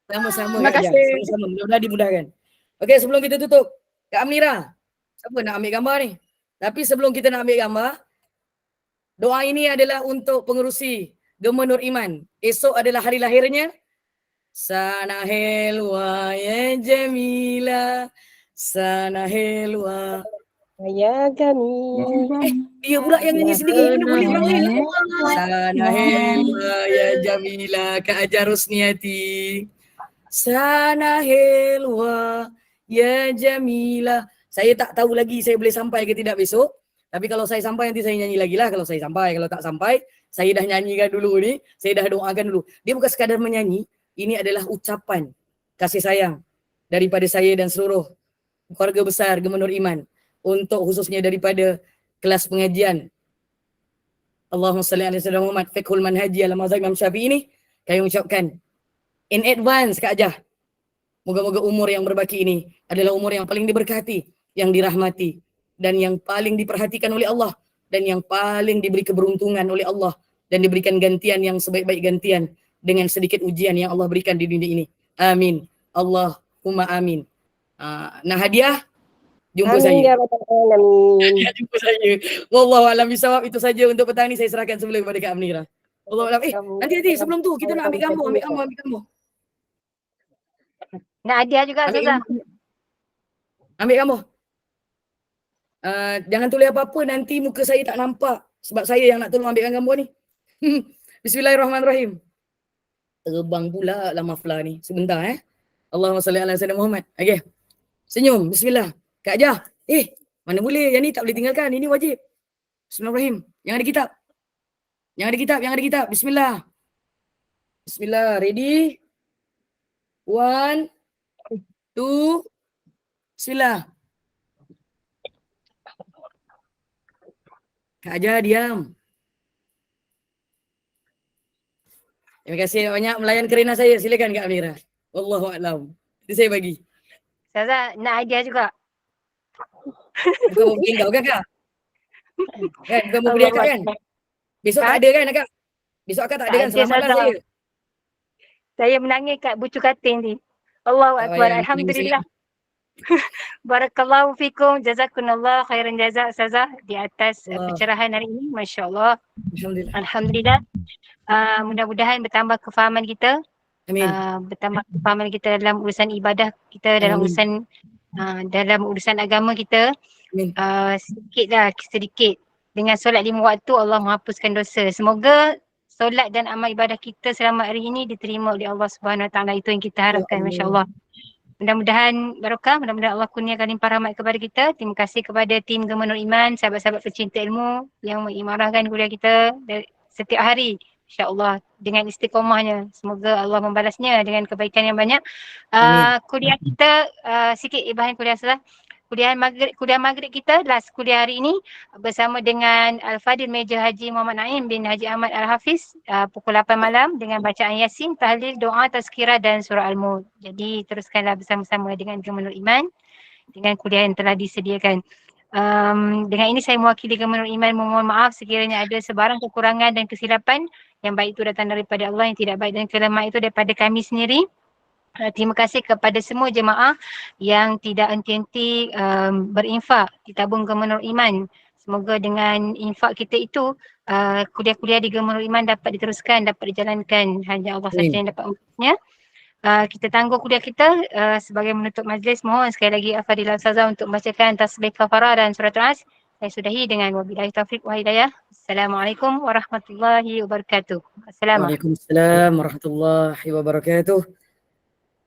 Sama-sama Terima Kak Jah. kasih. Sama-sama. Mudah-mudahan dimudahkan. Okey, sebelum kita tutup. Kak Amnira. Siapa nak ambil gambar ni? Tapi sebelum kita nak ambil gambar, doa ini adalah untuk pengerusi Gemma Nur Iman. Esok adalah hari lahirnya. Sana helwa ya Jamila. Sana helwa. Ya kami. Dia pula yang nyanyi sendiri. Mana boleh orang lain lah. Sana helwa ya Jamila Kak Ajar Rusniati. Sana helwa ya Jamila. Saya tak tahu lagi saya boleh sampai ke tidak besok. Tapi kalau saya sampai nanti saya nyanyi lagi lah. Kalau saya sampai. Kalau tak sampai, saya dah nyanyikan dulu ni. Saya dah doakan dulu. Dia bukan sekadar menyanyi. Ini adalah ucapan kasih sayang daripada saya dan seluruh keluarga besar Gemma Nur Iman. Untuk khususnya daripada kelas pengajian Allahumma salli ala sayyidina Muhammad Fiqhul Manhaji ala mazhab Imam Syafi'i ini, kami ucapkan in advance Kak Jah. Moga-moga umur yang berbaki ini adalah umur yang paling diberkati, yang dirahmati dan yang paling diperhatikan oleh Allah dan yang paling diberi keberuntungan oleh Allah dan diberikan gantian yang sebaik-baik gantian dengan sedikit ujian yang Allah berikan di dunia ini. Amin. Allahumma amin. Nah hadiah jumpa Amin saya. ya rabbal alamin. Jumpa saya. Wallahu a'lam bisawab. Itu saja untuk petang ni, saya serahkan semula kepada Kak Amnira. Wallahu a'lam. Nanti sebelum tu kita nak ambil gambar. Nak hadiah juga Ustazah. Ambil gambar. Jangan tulis apa-apa, nanti muka saya tak nampak sebab saya yang nak tolong ambilkan gambar ni. Bismillahirrahmanirrahim. Terbang pula lah mafla ni. Sebentar Allahumma salli ala sayyidina Muhammad. Okey. Senyum. Bismillah. Kak Jah. Mana boleh. Yang ni tak boleh tinggalkan. Ini wajib. Bismillahirrahmanirrahim. Yang ada kitab. Bismillah. Bismillah. Ready? 1, 2. Bismillah. Kak Jah diam. Terima kasih banyak melayan kerana saya. Silakan Kak Amira. Wallahu a'lam. Itu saya bagi. Ustazah nak hadiah juga. Bukan mau beli kau kan Kak? Kan bukan mau beli akak kan? Besok tak ada kan Kak? Besok akak tak ada kan? Selamatlah saya. Saya menangis kat bucu kating ni. Allahu Akbar. Alhamdulillah. Barakallahu fikum. Jazakumullah khairan jazak Ustazah di atas pencerahan hari ini. Masya Allah. Alhamdulillah. Mudah-mudahan bertambah kefahaman kita. Amin. Bertambah kefahaman kita dalam urusan ibadah kita, dalam urusan agama kita. Sedikit dengan solat 5 waktu Allah menghapuskan dosa. Semoga solat dan amal ibadah kita selama hari ini diterima oleh Allah Subhanahu Wa Taala. Itu yang kita harapkan, masya-Allah. Mudah-mudahan barokah, mudah-mudahan Allah kurniakan limpah rahmat kepada kita. Terima kasih kepada tim Gemma Nur Iman, sahabat-sahabat pecinta ilmu yang mengimarahkan kuliah kita setiap hari. InsyaAllah dengan istiqomahnya. Semoga Allah membalasnya dengan kebaikan yang banyak. Kuliah kita, sikit bahan kuliah salah. Kuliah maghrib kita, last kuliah hari ini bersama dengan Al-Fadil Major Haji Muhammad Naim bin Haji Ahmad Al-Hafiz pukul 8 malam dengan bacaan Yasin, tahlil, doa, tazkirah dan surah Al-Mulk. Jadi teruskanlah bersama-sama dengan Gemma Nur Iman dengan kuliah yang telah disediakan. Dengan ini saya mewakili Gemma Nur Iman memohon maaf sekiranya ada sebarang kekurangan dan kesilapan. Yang baik itu datang daripada Allah, yang tidak baik dan kelemahan itu daripada kami sendiri. Terima kasih kepada semua jemaah yang tidak henti-henti berinfak di tabung Gemma Nur Iman. Semoga dengan infak kita itu kuliah-kuliah di Gemma Nur Iman dapat diteruskan, dapat dijalankan. Hanya Allah saja yang dapat urusnya. Kita tangguh kuliah kita sebagai menutup majlis. Mohon sekali lagi Al-Fadhil Ustazah untuk membacakan tasbih kafarah dan surat Al-As. Saya sudahi dengan wabillahi taufiq wa hidayah. Assalamualaikum warahmatullahi wabarakatuh. Waalaikumsalam warahmatullahi wabarakatuh.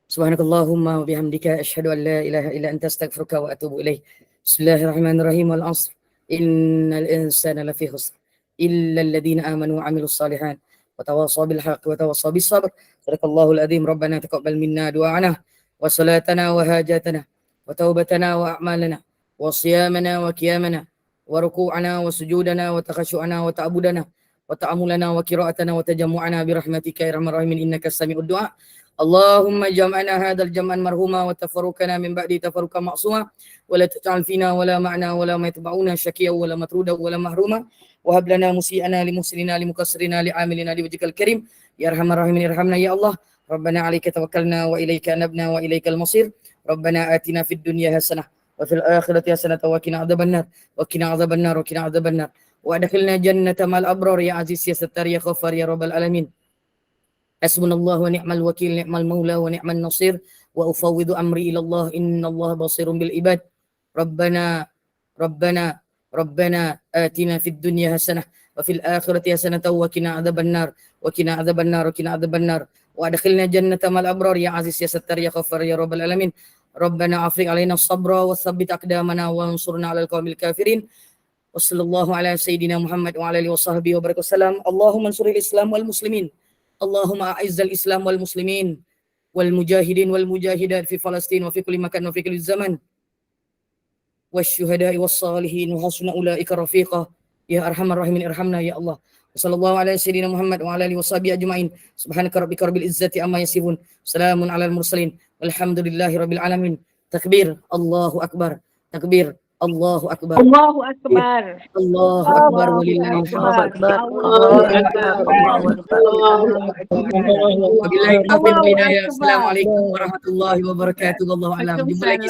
Subhanakallahumma wa bihamdika asyhadu an la ilaha illa anta astaghfiruka wa atubu ilaik. Bismillahirrahmanirrahim. Wal 'asr. innal insana lafi khusr illa alladhina amanu wa 'amilus shalihat wa tawasaw bil haqqi wa tawasaw bis sabr. Sadaqallahul adzim. Rabbana taqabbal minna du'ana wa salatana wa hajatana wa taubatana wa a'malana wa siyamana wa qiyamana wa ruku'ana wa sujudana wa takhashu'ana wa ta'budana wa ta'amulana wa qira'atana wa tajammu'ana bi rahmatika ya arhamar rahimin innaka sami'ud du'a. Allahumma jam'ana hadzal jam'an marhuma wa tafarruqana min ba'di tafarruqan ma'suma wa la taj'al fina wa la ma'na wa la ma yatba'una syaqiyyan wa la matruda wa la mahruma wa hab lana musi'ana li muhsinina li muqassirina li 'amilina li wajhikal karim ya arhamar rahimin irhamna ya Allah. Rabbana 'alaika tawakkalna wa ilaika anabna wa ilaikal masir. Rabbana atina fid dunya hasanah wa fil akhirati hasanah wa qina adzabannar wa qina adzabannar wa qina adzabannar wa adkhilna jannata mal abrar ya aziz ya sattar ya ghaffar ya rabbal alamin. Hasbunallahu wa ni'mal wakil, ni'mal maula wa ni'mal nasir wa ufawwidu amri ila Allah innallaha basirun bil ibad. Rabbana atina fid dunya hasanah wa fil akhirati hasanah wa qina adzabannar wa qina adzabannar wa qina adzabannar wa adkhilna jannata mal abrar ya aziz ya sattar ya ghaffar ya rabbal alamin. Rabbana afriq alaina sabra wa tsabbit aqdamana wa ansurna 'alal qaumil kafirin. Wa sallallahu ala sayyidina Muhammad wa ala alihi wa sahbihi wa barakatuh. Allahumma ansuril Islam wal muslimin. Allahumma a'izzal Islam wal muslimin wal mujahidin wal mujahidat fi Palestin wa fi kulli makan wa fi kulli zaman wasyuhada'i was salihin wa hasuna ulaika rafiqa ya arhamar rahimin irhamna ya Allah. Wassallallahu ala sayyidina Muhammad wa ala alihi washabihi ajmain. Subhanaka rabbika rabbil izzati amma yasifun. Salamun alal mursalin. Walhamdulillahi rabbil alamin. Takbir, Allahu akbar. Takbir, Allahu akbar. Allahu akbar. Allahu akbar walillahil hamd. Wabillahi taufiq wal hidayah. Assalamualaikum warahmatullahi wabarakatuh. Wallahu a'lam. Jumpa lagi.